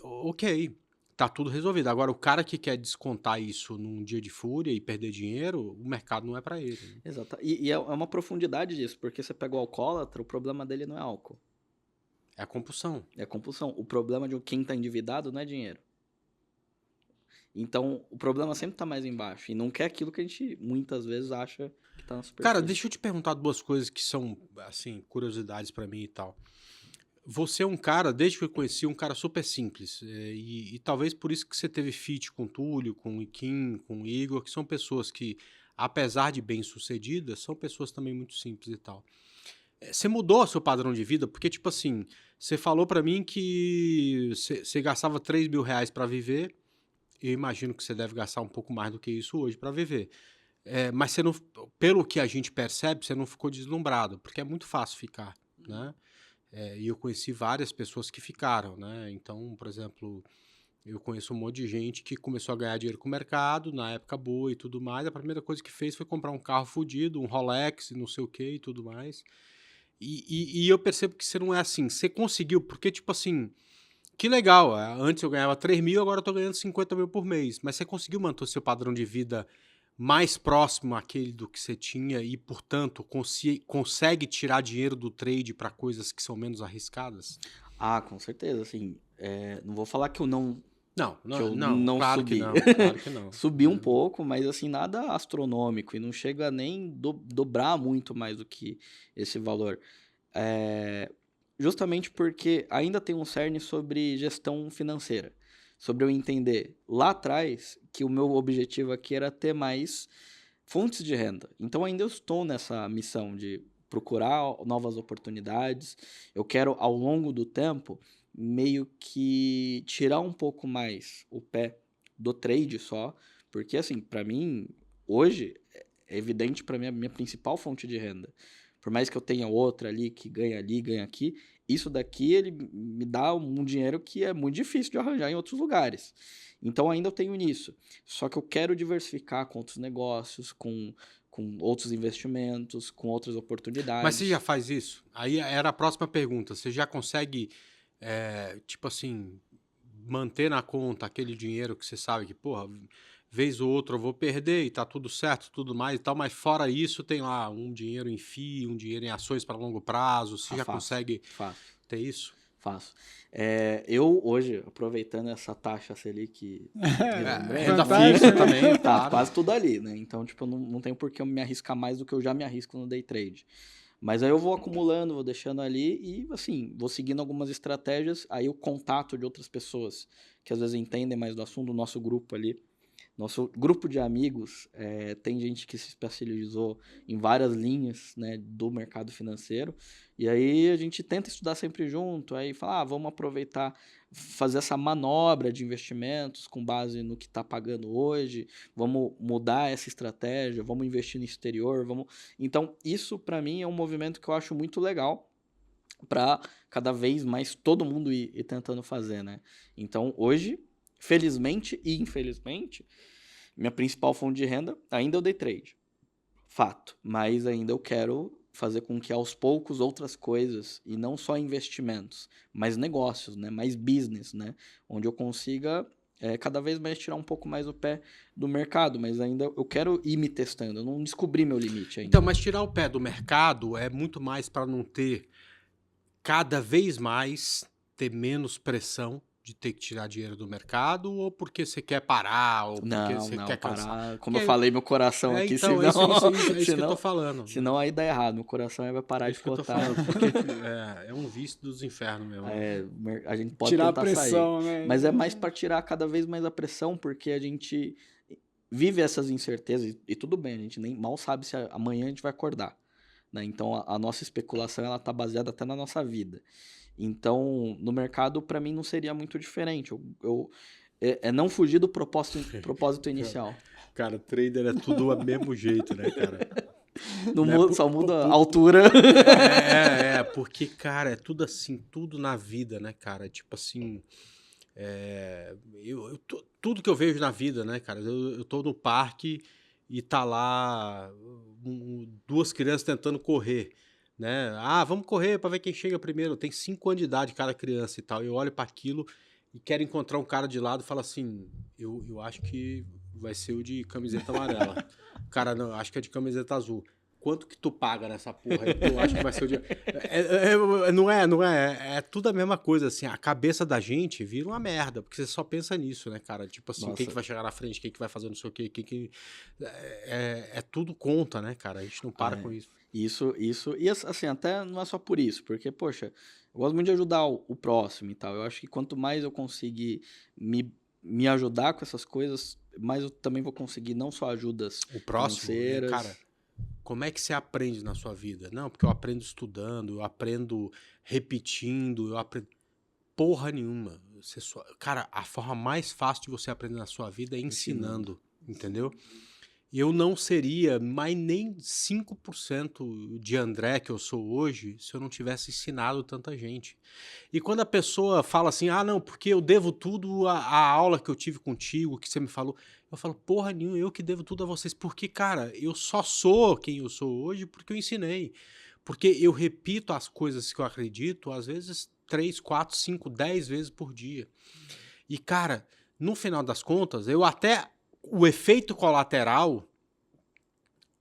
Ok, tá tudo resolvido. Agora, o cara que quer descontar isso num dia de fúria e perder dinheiro, o mercado não é pra ele. Né? Exato. E é uma profundidade disso, porque você pega o alcoólatra, o problema dele não é álcool, É a compulsão. é compulsão. O problema de quem tá endividado não é dinheiro. Então, o problema sempre tá mais embaixo. E não quer aquilo que a gente muitas vezes acha que tá na superfície. Cara, deixa eu te perguntar 2 coisas que são, assim, curiosidades pra mim e tal. Você é um cara, desde que eu conheci, um cara super simples. E talvez por isso que você teve feat com o Túlio, com o Kim, com o Igor, que são pessoas que, apesar de bem-sucedidas, são pessoas também muito simples e tal. Você mudou o seu padrão de vida? Porque, tipo assim, você falou pra mim que você gastava 3 mil reais pra viver. Eu imagino que você deve gastar um pouco mais do que isso hoje pra viver. Mas você não, pelo que a gente percebe, você não ficou deslumbrado, porque é muito fácil ficar, né? E eu conheci várias pessoas que ficaram, né? Então, por exemplo, eu conheço um monte de gente que começou a ganhar dinheiro com o mercado, na época boa e tudo mais. A primeira coisa que fez foi comprar um carro fodido, um Rolex, não sei o que e tudo mais. E eu percebo que você não é assim. Você conseguiu, porque, tipo assim, que legal. Antes eu ganhava 3 mil, agora eu tô ganhando 50 mil por mês. Mas você conseguiu manter o seu padrão de vida mais próximo àquele do que você tinha e, portanto, consegue tirar dinheiro do trade para coisas que são menos arriscadas? Ah, com certeza, assim, não vou falar que eu não Não, que eu não, não claro subi. que não, claro que não. Subi um pouco, mas assim, nada astronômico e não chega a nem dobrar muito mais do que esse valor. Justamente porque ainda tem um cerne sobre gestão financeira, sobre eu entender lá atrás que o meu objetivo aqui era ter mais fontes de renda. Então ainda eu estou nessa missão de procurar novas oportunidades. Eu quero, ao longo do tempo, meio que tirar um pouco mais o pé do trade só, porque assim, para mim, hoje, é evidente para mim a minha principal fonte de renda. Por mais que eu tenha outra ali, ganha aqui, isso daqui ele me dá um dinheiro que é muito difícil de arranjar em outros lugares. Então ainda eu tenho nisso. Só que eu quero diversificar com outros negócios, com outros investimentos, com outras oportunidades. Mas você já faz isso? Aí era a próxima pergunta. Você já consegue, tipo assim, manter na conta aquele dinheiro que você sabe que, porra, vez ou outra eu vou perder e tá tudo certo, tudo mais e tal, mas fora isso tem lá um dinheiro em FII, um dinheiro em ações para longo prazo. Você já consegue ter isso? Faço. Eu hoje, aproveitando essa taxa Selic Renda fixa também, tá claro. quase tudo ali, né? Então, tipo, não tem por que eu me arriscar mais do que eu já me arrisco no day trade. Mas aí eu vou acumulando, vou deixando ali e, assim, vou seguindo algumas estratégias. Aí o contato de outras pessoas que às vezes entendem mais do assunto, do nosso grupo ali, Nosso grupo de amigos tem gente que se especializou em várias linhas, né, do mercado financeiro. E aí a gente tenta estudar sempre junto, aí fala, vamos aproveitar, fazer essa manobra de investimentos com base no que está pagando hoje, vamos mudar essa estratégia, vamos investir no exterior, vamos... Então, isso para mim é um movimento que eu acho muito legal para cada vez mais todo mundo ir tentando fazer, né? Então, hoje, felizmente e infelizmente, minha principal fonte de renda ainda é o day trade. Fato. Mas ainda eu quero fazer com que aos poucos outras coisas, e não só investimentos, mas negócios, né? Mais business, né? Onde eu consiga cada vez mais tirar um pouco mais o pé do mercado, mas ainda eu quero ir me testando, eu não descobri meu limite ainda. Então, mas tirar o pé do mercado é muito mais para não ter cada vez mais ter menos pressão de ter que tirar dinheiro do mercado, ou porque você quer parar, ou porque você Não, quer cansar. parar. Como eu falei, meu coração aqui, Então, senão... é isso que eu tô falando. Senão aí dá errado, meu coração aí vai parar de Isso que eu tô cotar. falando, porque é um vício dos infernos mesmo. A gente pode Tirar a tentar pressão, sair. né? Mas é mais para tirar cada vez mais a pressão, porque a gente vive essas incertezas, e tudo bem, a gente nem mal sabe se amanhã a gente vai acordar, né? Então a nossa especulação ela tá baseada até na nossa vida. Então, no mercado, para mim, não seria muito diferente. É não fugir do propósito inicial. Cara, trader é tudo do mesmo jeito, né, cara? Não Né, muda, só muda a altura. Porque, cara, é tudo assim, tudo na vida, né, cara? Tipo assim, tudo que eu vejo na vida, né, cara? Eu tô no parque e tá lá duas crianças tentando correr, né? Ah, vamos correr pra ver quem chega primeiro. Tem 5 anos de idade cada criança e tal. Eu olho pra aquilo e quero encontrar um cara de lado e falo assim, eu acho que vai ser o de camiseta amarela. Cara, não, acho que é de camiseta azul. Quanto que tu paga nessa porra aí? Eu acho que vai ser o dia. Não é. É tudo a mesma coisa, assim. A cabeça da gente vira uma merda, porque você só pensa nisso, né, cara? Tipo assim, Nossa. quem que vai chegar na frente, quem que vai fazer não sei o quê, quem que. Tudo conta, né, cara? A gente não para com isso. Isso. E assim, até não é só por isso, porque, poxa, eu gosto muito de ajudar o próximo e tal. Eu acho que quanto mais eu conseguir me ajudar com essas coisas, mais eu também vou conseguir não só ajudas O próximo, financeiras. cara. Como é que você aprende na sua vida? Não, porque eu aprendo estudando, eu aprendo repetindo, eu aprendo. Porra nenhuma. Cara, a forma mais fácil de você aprender na sua vida é ensinando, entendeu? Eu não seria mais nem 5% de André que eu sou hoje se eu não tivesse ensinado tanta gente. E quando a pessoa fala assim, não, porque eu devo tudo à aula que eu tive contigo, que você me falou, eu falo, porra nenhuma, eu que devo tudo a vocês. Porque, cara, eu só sou quem eu sou hoje porque eu ensinei. Porque eu repito as coisas que eu acredito, às vezes 3, 4, 5, 10 vezes por dia. E, cara, no final das contas, o efeito colateral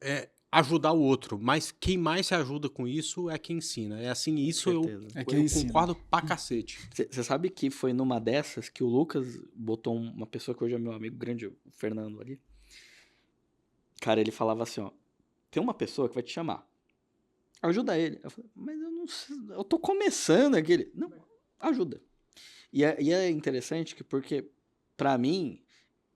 é ajudar o outro, mas quem mais se ajuda com isso é quem ensina. É assim, isso eu concordo pra cacete. Você sabe que foi numa dessas que o Lucas botou uma pessoa que hoje é meu amigo grande, o Fernando ali. Cara, ele falava assim, tem uma pessoa que vai te chamar. Ajuda ele. Eu falei, mas eu não sei, eu tô começando aquele. Não, ajuda. E é interessante porque, pra mim,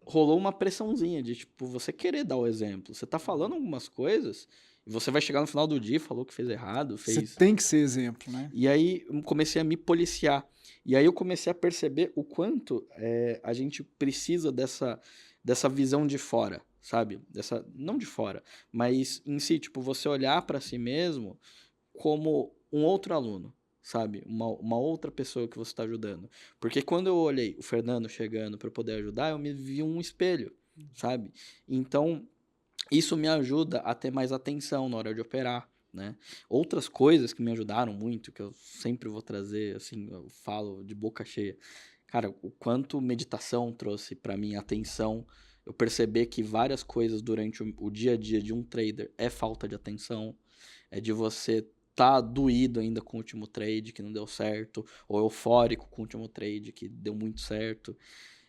rolou uma pressãozinha de, tipo, você querer dar o exemplo. Você tá falando algumas coisas e você vai chegar no final do dia e falou que fez errado, fez... Você tem que ser exemplo, né? E aí eu comecei a me policiar. E aí eu comecei a perceber o quanto a gente precisa dessa visão de fora, sabe? Não de fora, mas em si, tipo, você olhar pra si mesmo como um outro aluno, sabe? Uma outra pessoa que você está ajudando. Porque quando eu olhei o Fernando chegando para poder ajudar, eu me vi um espelho, sabe? Então, isso me ajuda a ter mais atenção na hora de operar, né? Outras coisas que me ajudaram muito, que eu sempre vou trazer, assim, eu falo de boca cheia. Cara, o quanto meditação trouxe para mim atenção, eu perceber que várias coisas durante o dia a dia de um trader é falta de atenção, é de você tá doído ainda com o último trade que não deu certo, ou eufórico com o último trade que deu muito certo.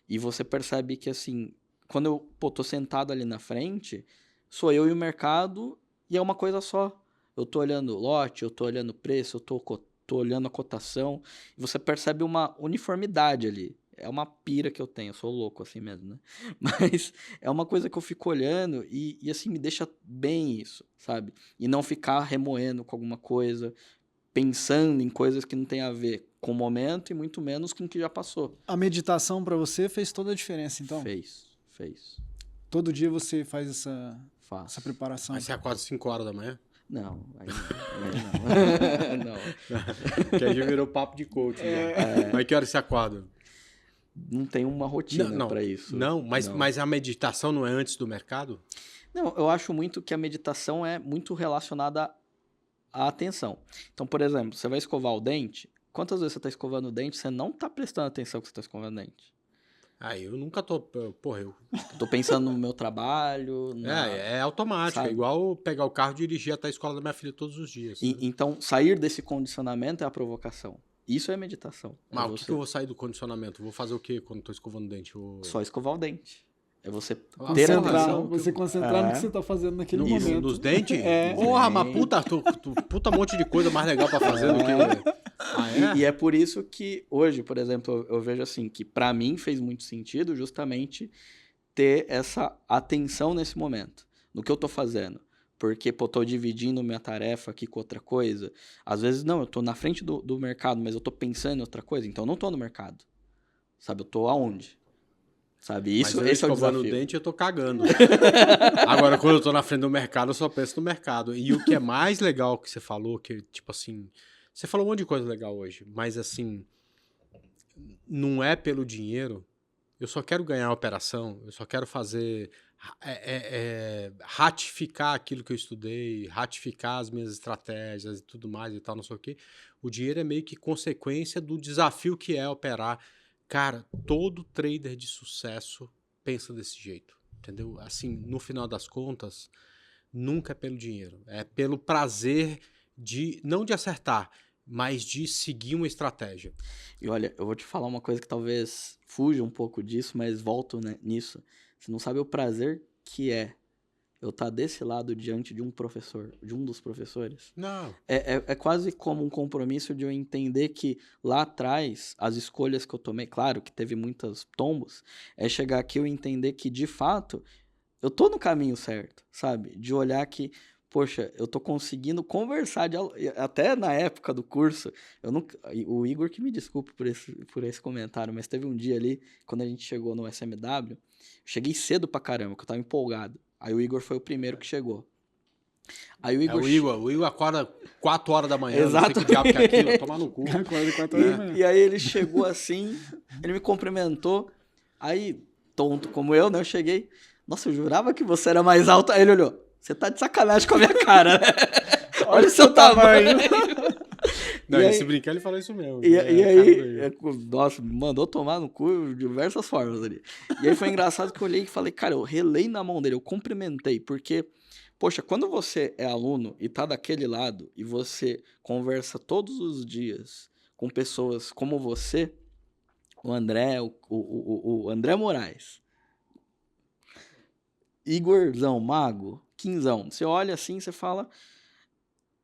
E você percebe que, assim, quando eu tô sentado ali na frente, sou eu e o mercado e é uma coisa só. Eu tô olhando o lote, eu tô olhando o preço, eu tô olhando a cotação, e você percebe uma uniformidade ali. é uma pira que eu tenho, eu sou louco assim mesmo, né? Mas é uma coisa que eu fico olhando e assim, me deixa bem isso, sabe? E não ficar remoendo com alguma coisa, pensando em coisas que não tem a ver com o momento e muito menos com o que já passou. A meditação pra você fez toda a diferença, então? Fez. Todo dia você faz essa Faço. preparação. Aí você acorda 5 horas da manhã? Não, aí não. Não. Que aí já virou papo de coach. Já. Mas que hora você acorda? Não tem uma rotina Não, pra isso. Não, mas a meditação não é antes do mercado? Não, eu acho muito que a meditação é muito relacionada à atenção. Então, por exemplo, você vai escovar o dente, quantas vezes você está escovando o dente, você não está prestando atenção que você está escovando o dente? Eu nunca tô... Porra, Eu tô pensando no meu trabalho... É automático, sabe? é igual pegar o carro e dirigir até a escola da minha filha todos os dias. Né? Então, sair desse condicionamento é a provocação. Isso é meditação. Mas o que eu vou sair do condicionamento? Vou fazer o quê quando tô escovando o dente? Só escovar o dente. É você ter Concentrar, atenção. você concentrar no que você tá fazendo naquele momento. Nos dentes? É. Porra, mas puta monte de coisa mais legal pra fazer do que... E é por isso que hoje, por exemplo, eu vejo assim, que pra mim fez muito sentido justamente ter essa atenção nesse momento, no que eu tô fazendo. Porque, pô, tô dividindo minha tarefa aqui com outra coisa. Às vezes, não, eu tô na frente do mercado, mas eu tô pensando em outra coisa, então eu não tô no mercado. Sabe, eu tô aonde? Sabe, esse é o desafio. Escovando o dente, eu tô cagando. Agora, quando eu tô na frente do mercado, eu só penso no mercado. E o que é mais legal que você falou, que, tipo assim... Você falou um monte de coisa legal hoje, mas assim, não é pelo dinheiro. Eu só quero ganhar a operação, eu só quero fazer, ratificar aquilo que eu estudei, ratificar as minhas estratégias e tudo mais e tal, não sei o quê. O dinheiro é meio que consequência do desafio que é operar. Cara, todo trader de sucesso pensa desse jeito, entendeu? Assim, no final das contas, nunca é pelo dinheiro, é pelo prazer não de acertar, mas de seguir uma estratégia. E olha, eu vou te falar uma coisa que talvez fuja um pouco disso, mas volto, né, nisso. Você não sabe o prazer que é eu estar desse lado diante de um professor, de um dos professores. Não. É quase como um compromisso de eu entender que lá atrás, as escolhas que eu tomei, claro que teve muitos tombos, é chegar aqui e eu entender que, de fato, eu tô no caminho certo, sabe? De olhar que, poxa, eu tô conseguindo conversar, até na época do curso, o Igor que me desculpe por esse comentário, mas teve um dia ali, quando a gente chegou no SMW, eu cheguei cedo pra caramba, que eu tava empolgado. Aí o Igor foi o primeiro que chegou. Aí o Igor acorda 4 horas da manhã, Exato. Não sei que diabo que é aquilo, tomar no cu. Acorda 4 horas da manhã. E aí ele chegou assim, ele me cumprimentou, aí, tonto como eu, né, eu cheguei, nossa, eu jurava que você era mais alto, aí ele olhou, você tá de sacanagem com a minha cara, né? Olha o seu tamanho. Não, esse brincar ele falou isso mesmo. E aí, nossa, me mandou tomar no cu de diversas formas ali. E aí foi engraçado que eu olhei e falei, cara, eu relei na mão dele, eu cumprimentei, porque, poxa, quando você é aluno e tá daquele lado e você conversa todos os dias com pessoas como você, o André, o André Moraes, Igorzão, Mago, Quinzão, você olha assim, você fala,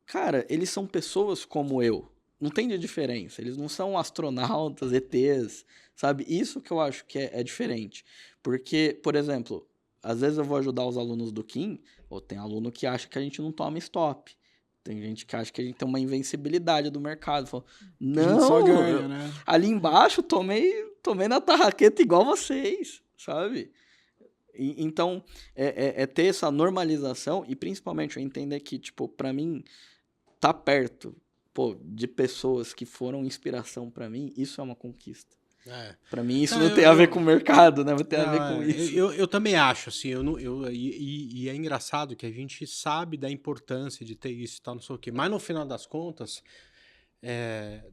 cara, eles são pessoas como eu. Não tem de diferença. Eles não são astronautas, ETs, sabe? Isso que eu acho que é diferente. Porque, por exemplo, às vezes eu vou ajudar os alunos do Kim, ou tem aluno que acha que a gente não toma stop. Tem gente que acha que a gente tem uma invencibilidade do mercado. Fala, não, a gente só ganha, né? Ali embaixo tomei na tarraqueta igual vocês, sabe? Então, é ter essa normalização e principalmente eu entender que, tipo, pra mim, tá perto, pô, de pessoas que foram inspiração pra mim, isso é uma conquista. Pra mim, isso não tem a ver com o mercado, né? Tem a ver com isso. Eu também acho, assim, e é engraçado que a gente sabe da importância de ter isso e tal, não sei o quê, mas no final das contas,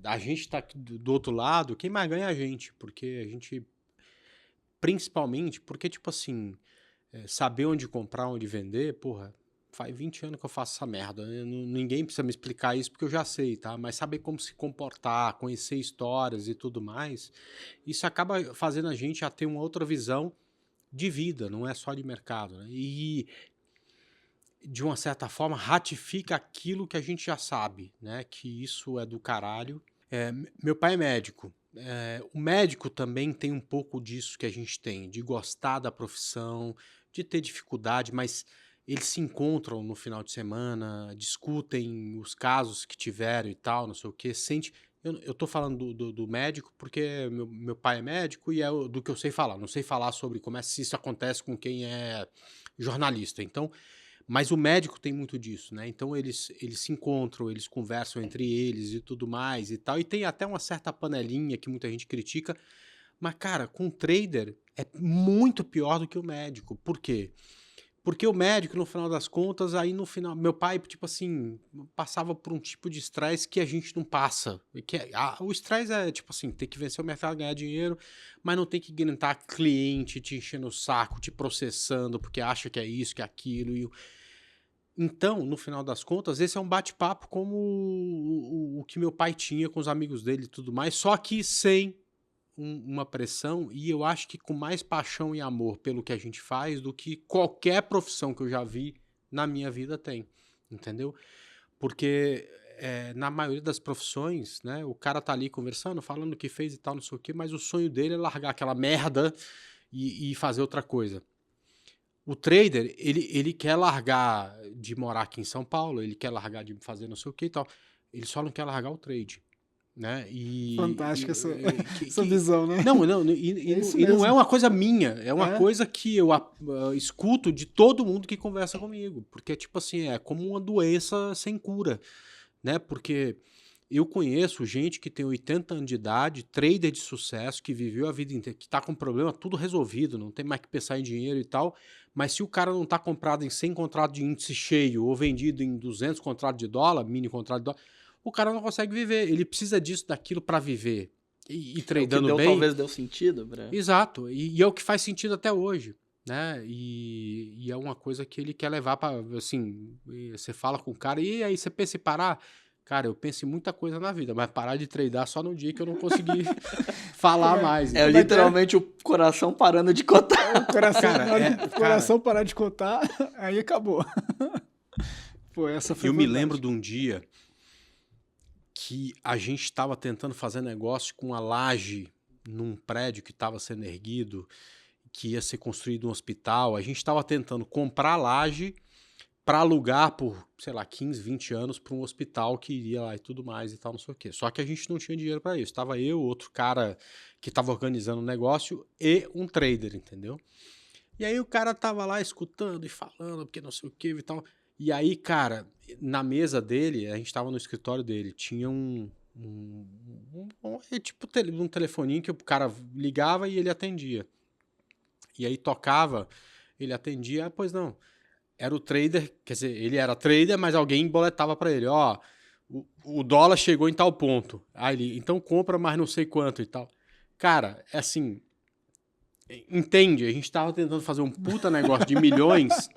a gente tá aqui do outro lado, quem mais ganha é a gente, porque a gente, principalmente, porque, tipo assim, saber onde comprar, onde vender, porra, faz 20 anos que eu faço essa merda. Ninguém precisa me explicar isso porque eu já sei, tá? Mas saber como se comportar, conhecer histórias e tudo mais, isso acaba fazendo a gente a ter uma outra visão de vida, não é só de mercado, né? E, de uma certa forma, ratifica aquilo que a gente já sabe, né? Que isso é do caralho. Meu pai é médico, o médico também tem um pouco disso que a gente tem, de gostar da profissão, de ter dificuldade, mas eles se encontram no final de semana, discutem os casos que tiveram e tal, não sei o quê, sente... Eu tô falando do médico porque meu pai é médico e é do que eu sei falar. Não sei falar sobre como é se isso acontece com quem é jornalista. Então, mas o médico tem muito disso, né? Então eles se encontram, eles conversam entre eles e tudo mais e tal. E tem até uma certa panelinha que muita gente critica. Mas, cara, com o trader é muito pior do que o médico. Por quê? Porque o médico, no final das contas, aí no final... Meu pai, tipo assim, passava por um tipo de estresse que a gente não passa. O estresse é, tipo assim, ter que vencer o mercado, ganhar dinheiro, mas não tem que aguentar cliente te enchendo o saco, te processando, porque acha que é isso, que é aquilo. Então, no final das contas, esse é um bate-papo como o que meu pai tinha com os amigos dele e tudo mais, só que sem uma pressão, e eu acho que com mais paixão e amor pelo que a gente faz do que qualquer profissão que eu já vi na minha vida tem, entendeu? Porque na maioria das profissões, né, o cara tá ali conversando, falando o que fez e tal, não sei o quê, mas o sonho dele é largar aquela merda e fazer outra coisa. O trader, ele quer largar de morar aqui em São Paulo, ele quer largar de fazer não sei o que e tal, ele só não quer largar o trade, né? Fantástica essa visão, né? Não, isso e não é mesmo. uma coisa minha, é uma É? coisa que eu escuto de todo mundo que conversa comigo, porque tipo assim, é como uma doença sem cura, né? Porque eu conheço gente que tem 80 anos de idade, trader de sucesso, que viveu a vida inteira, que tá com problema tudo resolvido, não tem mais que pensar em dinheiro e tal, mas se o cara não tá comprado em 100 contratos de índice cheio ou vendido em 200 contratos de dólar, mini contrato de dólar, o cara não consegue viver, ele precisa disso, daquilo para viver. E tradando bem... Talvez deu sentido, Breno. Exato, e é o que faz sentido até hoje, né? E é uma coisa que ele quer levar para, assim, você fala com o cara, e aí você pensa em parar? Cara, eu penso em muita coisa na vida, mas parar de tradar só no dia que eu não consegui falar mais. É literalmente o coração parando de cotar. O coração, Cara, coração parar de cotar, aí acabou. Pô, essa foi Eu me fantástica. lembro de um dia que a gente estava tentando fazer negócio com a laje num prédio que estava sendo erguido, que ia ser construído um hospital. A gente estava tentando comprar a laje para alugar por, sei lá, 15, 20 anos para um hospital que iria lá e tudo mais e tal, não sei o quê. Só que a gente não tinha dinheiro para isso. Tava eu, outro cara que estava organizando o negócio e um trader, entendeu? E aí o cara tava lá escutando e falando, porque não sei o quê e tal. E aí, cara, na mesa dele, a gente tava no escritório dele, tinha tipo um telefoninho que o cara ligava e ele atendia. E aí tocava, ele atendia, pois não. Era o trader, quer dizer, ele era trader, mas alguém boletava para ele, ó, o dólar chegou em tal ponto. Aí ele, então compra mais não sei quanto e tal. Cara, é assim, entende? A gente tava tentando fazer um puta negócio de milhões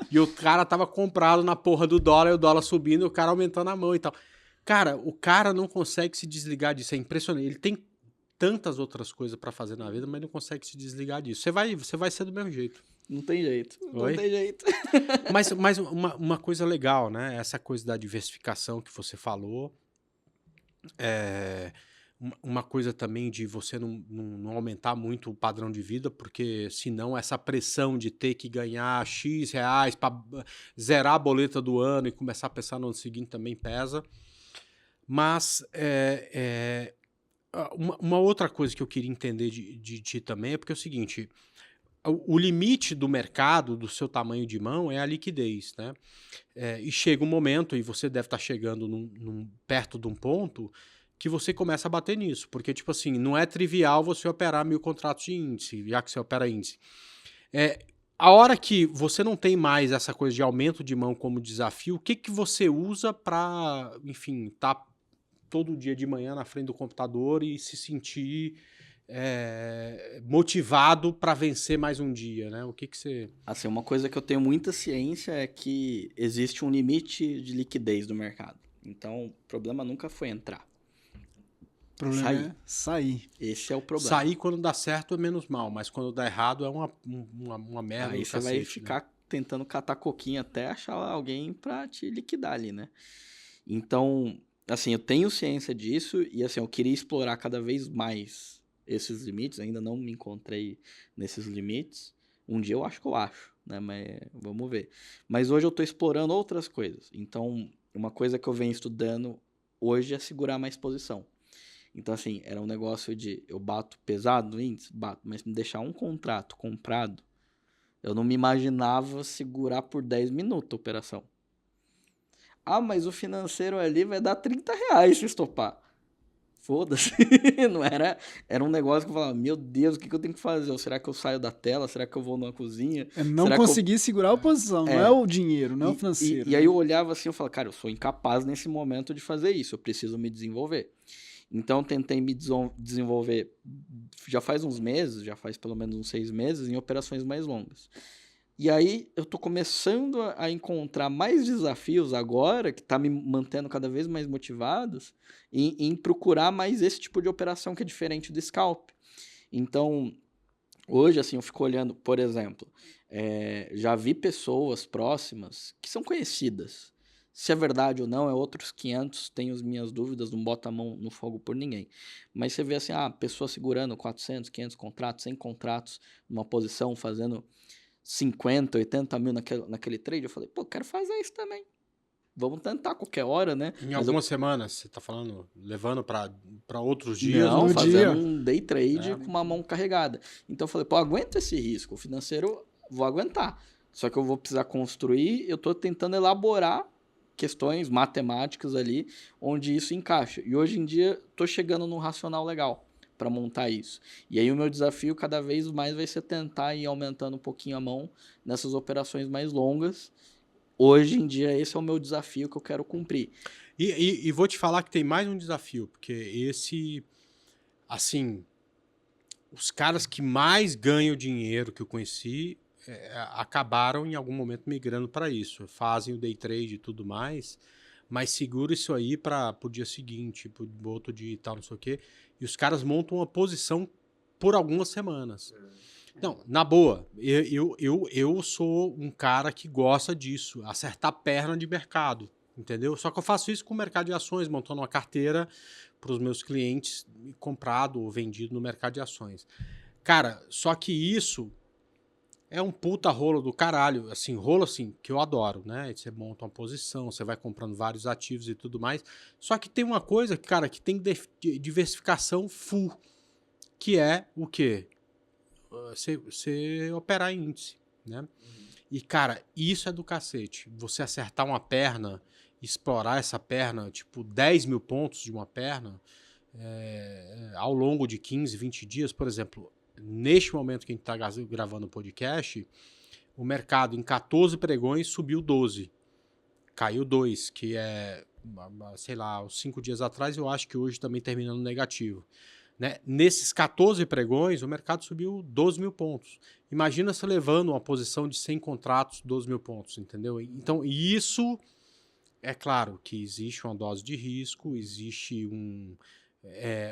e o cara tava comprado na porra do dólar e o dólar subindo e o cara aumentando a mão e tal. Cara, o cara não consegue se desligar disso, é impressionante. Ele tem tantas outras coisas para fazer na vida, mas não consegue se desligar disso. Você vai ser do mesmo jeito. Não tem jeito. Oi? Não tem jeito. Mas uma coisa legal, né? Essa coisa da diversificação que você falou. Uma coisa também de você não aumentar muito o padrão de vida, porque senão essa pressão de ter que ganhar X reais para zerar a boleta do ano e começar a pensar no ano seguinte também pesa. Mas uma outra coisa que eu queria entender de ti também é porque é o seguinte... O limite do mercado, do seu tamanho de mão, é a liquidez, né? E chega um momento, e você deve estar chegando perto de um ponto, que você começa a bater nisso. Porque, tipo assim, não é trivial você operar 1000 contratos de índice, já que você opera índice. A hora que você não tem mais essa coisa de aumento de mão como desafio, o que você usa para, enfim, estar todo dia de manhã na frente do computador e se sentir... motivado para vencer mais um dia, né? O que você... Assim, uma coisa que eu tenho muita ciência é que existe um limite de liquidez do mercado. Então, o problema nunca foi entrar. O problema é sair. Esse é o problema. Sair quando dá certo é menos mal, mas quando dá errado é uma merda. Aí você vai ficar tentando catar coquinha até achar alguém para te liquidar ali, né? Então, assim, eu tenho ciência disso e, assim, eu queria explorar cada vez mais esses limites. Ainda não me encontrei nesses limites. Um dia eu acho que eu acho, né? Mas vamos ver. Mas hoje eu tô explorando outras coisas. Então, uma coisa que eu venho estudando hoje é segurar mais posição. Então, assim, era um negócio de eu bato pesado no índice, bato, mas me deixar um contrato comprado, eu não me imaginava segurar por 10 minutos a operação. Ah, mas o financeiro ali vai dar R$ 30 se estopar. Foda-se. Não era. Era um negócio que eu falava, meu Deus, o que eu tenho que fazer? Ou será que eu saio da tela? Será que eu vou numa cozinha? É não Será que eu... conseguir segurar a posição, não é o dinheiro, não é o financeiro. E aí eu olhava assim, eu falava, cara, eu sou incapaz nesse momento de fazer isso, eu preciso me desenvolver. Então, tentei me desenvolver já faz uns meses, já faz pelo menos uns 6 meses, em operações mais longas. E aí, eu tô começando a encontrar mais desafios agora, que tá me mantendo cada vez mais motivados, em procurar mais esse tipo de operação que é diferente do scalp. Então, hoje, assim, eu fico olhando, por exemplo, já vi pessoas próximas que são conhecidas. Se é verdade ou não, é outros 500, tenho as minhas dúvidas, não bota a mão no fogo por ninguém. Mas você vê assim, pessoa segurando 400, 500 contratos, 100 contratos numa posição, fazendo 50, 80 mil naquele trade. Eu falei, pô, quero fazer isso também. Vamos tentar qualquer hora, né? Em algumas semanas, você tá falando, levando para outros dias? Não, no fazendo dia. um day trade com uma mão carregada. Então eu falei, pô, aguento esse risco. O financeiro, vou aguentar. Só que eu vou precisar construir, eu tô tentando elaborar questões matemáticas ali, onde isso encaixa. E hoje em dia, tô chegando num racional legal para montar isso. E aí o meu desafio cada vez mais vai ser tentar ir aumentando um pouquinho a mão nessas operações mais longas. Hoje em dia, esse é o meu desafio que eu quero cumprir. E vou te falar que tem mais um desafio, porque esse, assim, os caras que mais ganham dinheiro que eu conheci acabaram em algum momento migrando para isso. Fazem o day trade e tudo mais, mas segura isso aí para o dia seguinte, para o outro dia e tal, não sei o quê. E os caras montam uma posição por algumas semanas. Não, na boa, eu sou um cara que gosta disso, acertar perna de mercado, entendeu? Só que eu faço isso com o mercado de ações, montando uma carteira para os meus clientes, comprado ou vendido no mercado de ações. Cara, só que isso é um puta rolo do caralho, assim, rolo assim, que eu adoro, né? Você monta uma posição, você vai comprando vários ativos e tudo mais. Só que tem uma coisa, cara, que tem diversificação full, que é o quê? Você operar em índice, né? E, cara, isso é do cacete. Você acertar uma perna, explorar essa perna, tipo 10 mil pontos de uma perna, ao longo de 15, 20 dias, por exemplo, neste momento que a gente está gravando o podcast, o mercado em 14 pregões subiu 12. Caiu 2, que é, sei lá, uns 5 dias atrás, eu acho que hoje também terminando negativo. Né? Nesses 14 pregões, o mercado subiu 12 mil pontos. Imagina você levando uma posição de 100 contratos, 12 mil pontos, entendeu? Então, isso, é claro que existe uma dose de risco, existe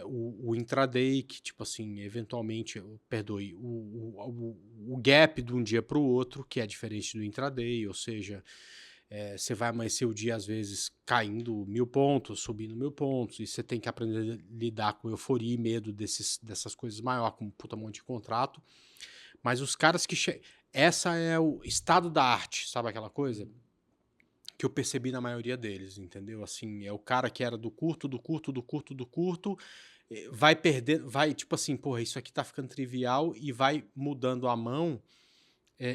o intraday, que, tipo assim, eventualmente, perdoe, o gap de um dia para o outro, que é diferente do intraday, ou seja, você vai amanhecer o dia, às vezes, caindo 1.000 pontos, subindo 1.000 pontos, e você tem que aprender a lidar com euforia e medo dessas coisas maiores, com um puta monte de contrato. Mas os caras que... Essa é o estado da arte, sabe aquela coisa? Que eu percebi na maioria deles, entendeu? Assim, é o cara que era do curto, vai perdendo, vai, tipo assim, porra, isso aqui tá ficando trivial, e vai mudando a mão,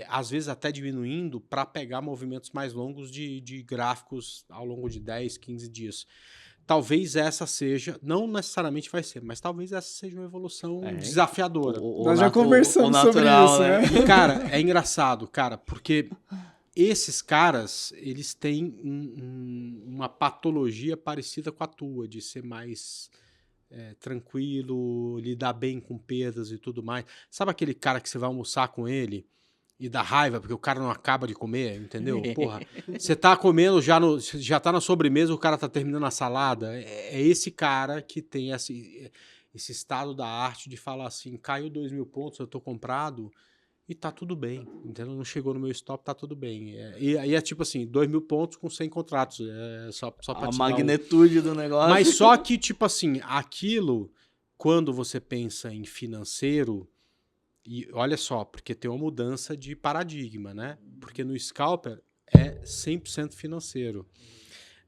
às vezes até diminuindo, para pegar movimentos mais longos de gráficos ao longo de 10, 15 dias. Talvez essa seja, não necessariamente vai ser, mas talvez essa seja uma evolução desafiadora. Nós já conversamos sobre isso, né? E, cara, é engraçado, cara, porque esses caras, eles têm uma patologia parecida com a tua, de ser mais tranquilo, lidar bem com perdas e tudo mais. Sabe aquele cara que você vai almoçar com ele e dá raiva porque o cara não acaba de comer, entendeu? Porra, você tá comendo, já tá na sobremesa, o cara tá terminando a salada. É esse cara que tem esse estado da arte de falar assim, caiu 2.000 pontos, eu tô comprado, e tá tudo bem, entendeu? Não chegou no meu stop, tá tudo bem. E aí é tipo assim, 2.000 pontos com 100 contratos, só pra A te dar magnitude do negócio. Mas só que, tipo assim, aquilo, quando você pensa em financeiro, e olha só, porque tem uma mudança de paradigma, né? Porque no scalper é 100% financeiro.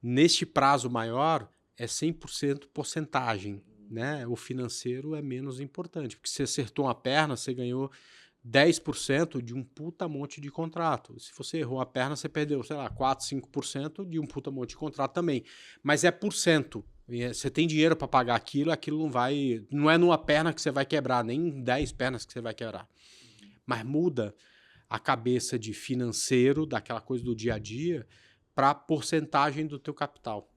Neste prazo maior, é 100% porcentagem, né? O financeiro é menos importante, porque você acertou uma perna, você ganhou 10% de um puta monte de contrato. Se você errou a perna, você perdeu, sei lá, 4, 5% de um puta monte de contrato também. Mas é por cento. Você tem dinheiro para pagar aquilo não vai... Não é numa perna que você vai quebrar, nem 10 pernas que você vai quebrar. Mas muda a cabeça de financeiro, daquela coisa do dia a dia, para porcentagem do teu capital.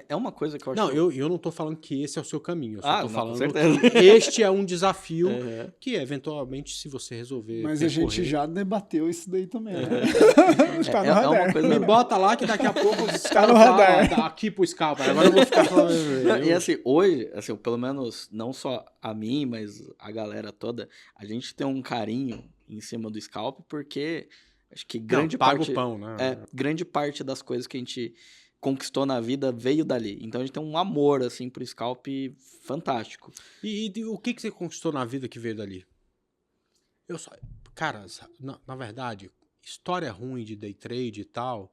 É uma coisa que eu acho... Não, eu não tô falando que esse é o seu caminho. Eu só tô não, falando com certeza. que este é um desafio Uhum. que, eventualmente, se você resolver Mas percorrer... a gente já debateu isso daí também, né? Tá no É radar. uma coisa... Me bota lá que daqui a pouco os Tá caras no falam, radar. tá aqui pro scalper. Agora eu vou ficar falando... E assim, hoje, assim, pelo menos não só a mim, mas a galera toda, a gente tem um carinho em cima do scalp, porque acho que grande paga parte... o pão, né? grande parte das coisas que a gente conquistou na vida veio dali. Então a gente tem um amor, assim, pro scalp fantástico. E o que você conquistou na vida que veio dali? Eu só... Cara, na verdade, história ruim de day trade e tal...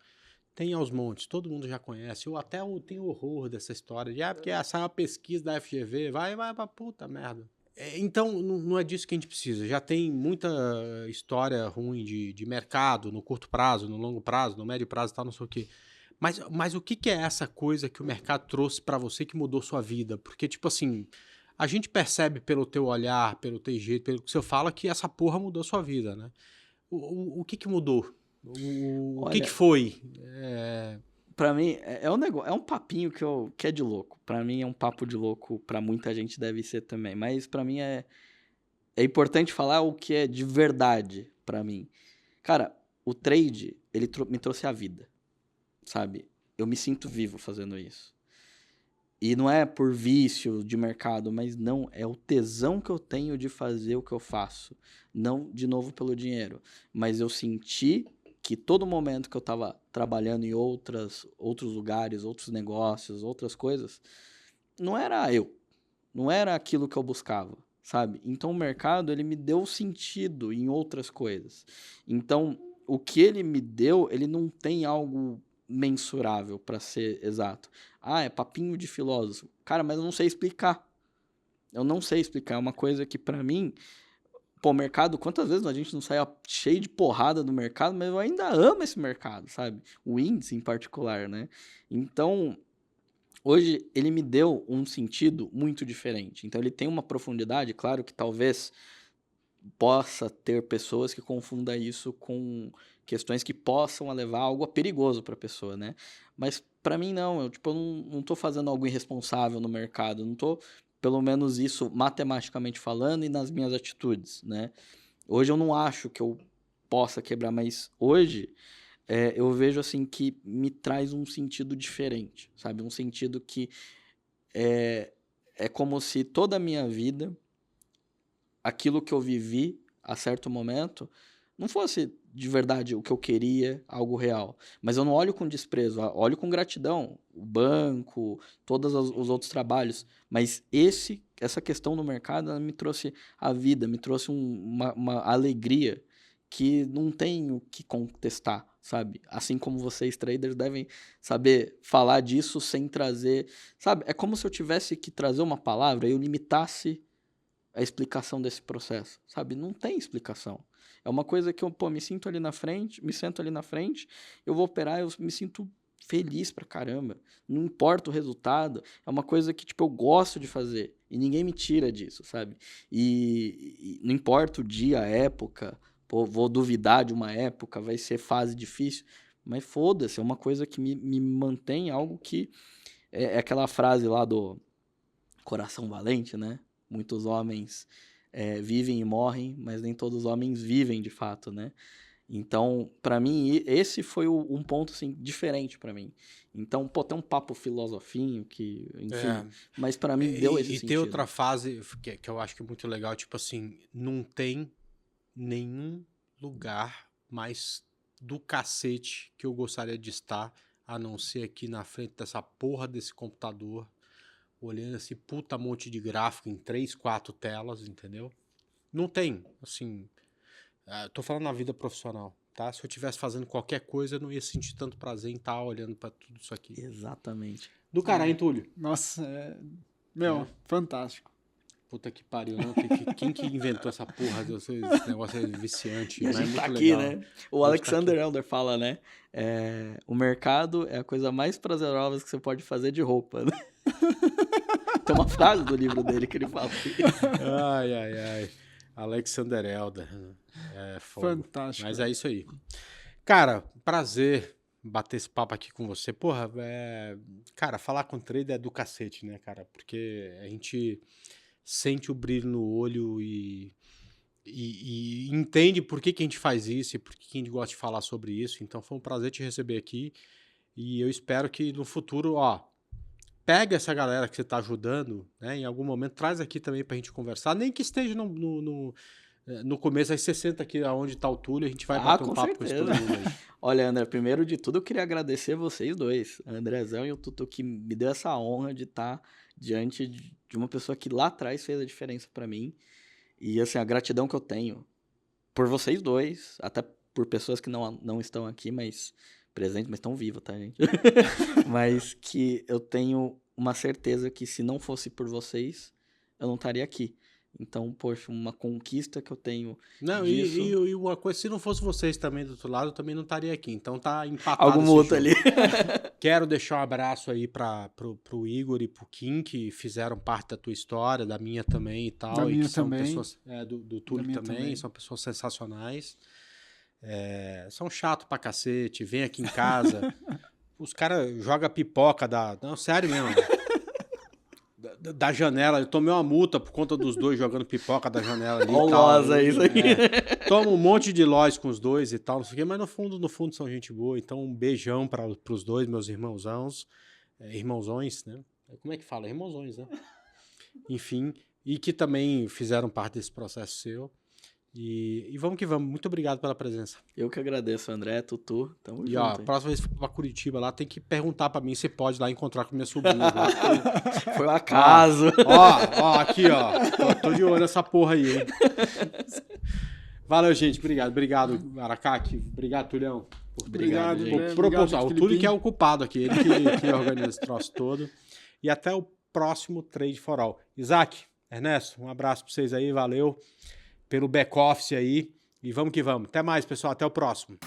Tem aos montes, todo mundo já conhece. Eu até tenho horror dessa história de porque saiu uma pesquisa da FGV, vai pra puta merda. Então, não é disso que a gente precisa. Já tem muita história ruim de mercado, no curto prazo, no longo prazo, no médio prazo e tal, não sei o quê. Mas o que é essa coisa que o mercado trouxe pra você que mudou sua vida? Porque, tipo assim, a gente percebe pelo teu olhar, pelo teu jeito, pelo que você fala, que essa porra mudou sua vida, né? O que mudou? O que foi? Pra mim, é um negócio, é um papinho que é de louco. Pra mim é um papo de louco, pra muita gente deve ser também. Mas pra mim é importante falar o que é de verdade pra mim. Cara, o trade, ele me trouxe a vida, sabe? Eu me sinto vivo fazendo isso. E não é por vício de mercado, mas não, é o tesão que eu tenho de fazer o que eu faço. Não, de novo, pelo dinheiro. Mas eu senti que todo momento que eu estava trabalhando em outros lugares, outros negócios, outras coisas, não era eu. Não era aquilo que eu buscava, sabe? Então o mercado, ele me deu sentido em outras coisas. Então, o que ele me deu, ele não tem algo mensurável, para ser exato. É papinho de filósofo. Cara, mas eu não sei explicar. Eu não sei explicar. É uma coisa que, para mim, o mercado, quantas vezes a gente não sai cheio de porrada do mercado, mas eu ainda amo esse mercado, sabe? O índice em particular, né? Então, hoje, ele me deu um sentido muito diferente. Então, ele tem uma profundidade, claro que talvez possa ter pessoas que confundam isso com questões que possam levar a algo perigoso para a pessoa, né? Mas para mim não, eu não tô fazendo algo irresponsável no mercado, não tô, pelo menos isso matematicamente falando e nas minhas atitudes, né? Hoje eu não acho que eu possa quebrar, mas hoje eu vejo assim que me traz um sentido diferente, sabe? Um sentido que é como se toda a minha vida, aquilo que eu vivi a certo momento, não fosse de verdade o que eu queria, algo real. Mas eu não olho com desprezo, olho com gratidão. O banco, todos os outros trabalhos. Mas essa questão no mercado, ela me trouxe a vida, me trouxe uma alegria que não tem o que contestar, sabe? Assim como vocês, traders, devem saber falar disso sem trazer... Sabe? É como se eu tivesse que trazer uma palavra e eu limitasse a explicação desse processo, sabe? Não tem explicação. É uma coisa que eu, me sinto ali na frente, eu vou operar, eu me sinto feliz pra caramba. Não importa o resultado, é uma coisa que, tipo, eu gosto de fazer e ninguém me tira disso, sabe? E não importa o dia, a época, vou duvidar de uma época, vai ser fase difícil, mas foda-se, é uma coisa que me mantém algo que... É aquela frase lá do Coração Valente, né? Muitos homens vivem e morrem, mas nem todos os homens vivem de fato, né? Então, para mim, esse foi um ponto assim, diferente para mim. Então, tem um papo filosofinho que, enfim, mas para mim deu esse sentido. E tem outra fase que eu acho que é muito legal, tipo assim, não tem nenhum lugar mais do cacete que eu gostaria de estar, a não ser aqui na frente dessa porra desse computador, olhando esse puta monte de gráfico em 3, 4 telas, entendeu? Não tem, assim... tô falando na vida profissional, tá? Se eu estivesse fazendo qualquer coisa, eu não ia sentir tanto prazer em estar olhando pra tudo isso aqui. Exatamente. Do caralho, hein, Túlio? Nossa, fantástico. Puta que pariu, né? Quem que inventou essa porra desse negócio aí viciante? E a Mas é gente tá muito aqui, legal. né? O Alexander Elder fala, né? O mercado é a coisa mais prazerosa que você pode fazer de roupa, né? Tem uma frase do livro dele que ele fala isso. Ai. Alexander Elder. É fogo. Fantástico. Mas é isso aí. Cara, prazer bater esse papo aqui com você. Porra, cara, falar com trader é do cacete, né, cara? Porque a gente sente o brilho no olho e entende por que a gente faz isso e por que a gente gosta de falar sobre isso. Então foi um prazer te receber aqui e eu espero que no futuro, pega essa galera que você está ajudando, né, em algum momento, traz aqui também pra gente conversar, nem que esteja no começo, aí você senta aqui onde tá o Túlio, a gente vai bater um papo com esse todo mundo aí. Olha, André, primeiro de tudo eu queria agradecer vocês dois, a Andrezão e o Tutu, que me deu essa honra de estar diante de uma pessoa que lá atrás fez a diferença pra mim. E assim, a gratidão que eu tenho por vocês dois, até por pessoas que não estão aqui, mas presentes, mas estão vivas, tá, gente? Mas que eu tenho uma certeza que se não fosse por vocês, eu não estaria aqui. Então, poxa, uma conquista que eu tenho disso... E uma coisa, se não fosse vocês também do outro lado, eu também não estaria aqui. Então tá empatado Algo mútuo ali. Quero deixar um abraço aí pro Igor e pro Kim, que fizeram parte da tua história, da minha também e tal. Da minha que são também. Pessoas, do Túlio também, são pessoas sensacionais. São chato pra cacete, vem aqui em casa. Os caras jogam pipoca Não, sério mesmo. Da janela, eu tomei uma multa por conta dos dois jogando pipoca da janela ali. Olha isso aqui. Toma um monte de lojas com os dois e tal, não sei o quê, mas no fundo são gente boa. Então, um beijão pros dois, meus irmãozões, né? Como é que fala? Irmãozões, né? Enfim, e que também fizeram parte desse processo seu. E vamos que vamos. Muito obrigado pela presença. Eu que agradeço, André, Tutu. Tamo E junto. a próxima vez que for pra Curitiba lá, tem que perguntar pra mim se pode ir lá encontrar com minha sobrinha. Foi um acaso. Aqui, tô de olho nessa porra aí, hein? Valeu, gente. Obrigado, Aracaki. Obrigado, Tulhão. Obrigado, gente. Proporcional. O Túlio que é o culpado aqui, ele que organiza esse troço todo. E até o próximo Trade for All. Isaac, Ernesto, um abraço pra vocês aí, valeu pelo back-office aí. E vamos que vamos. Até mais, pessoal. Até o próximo.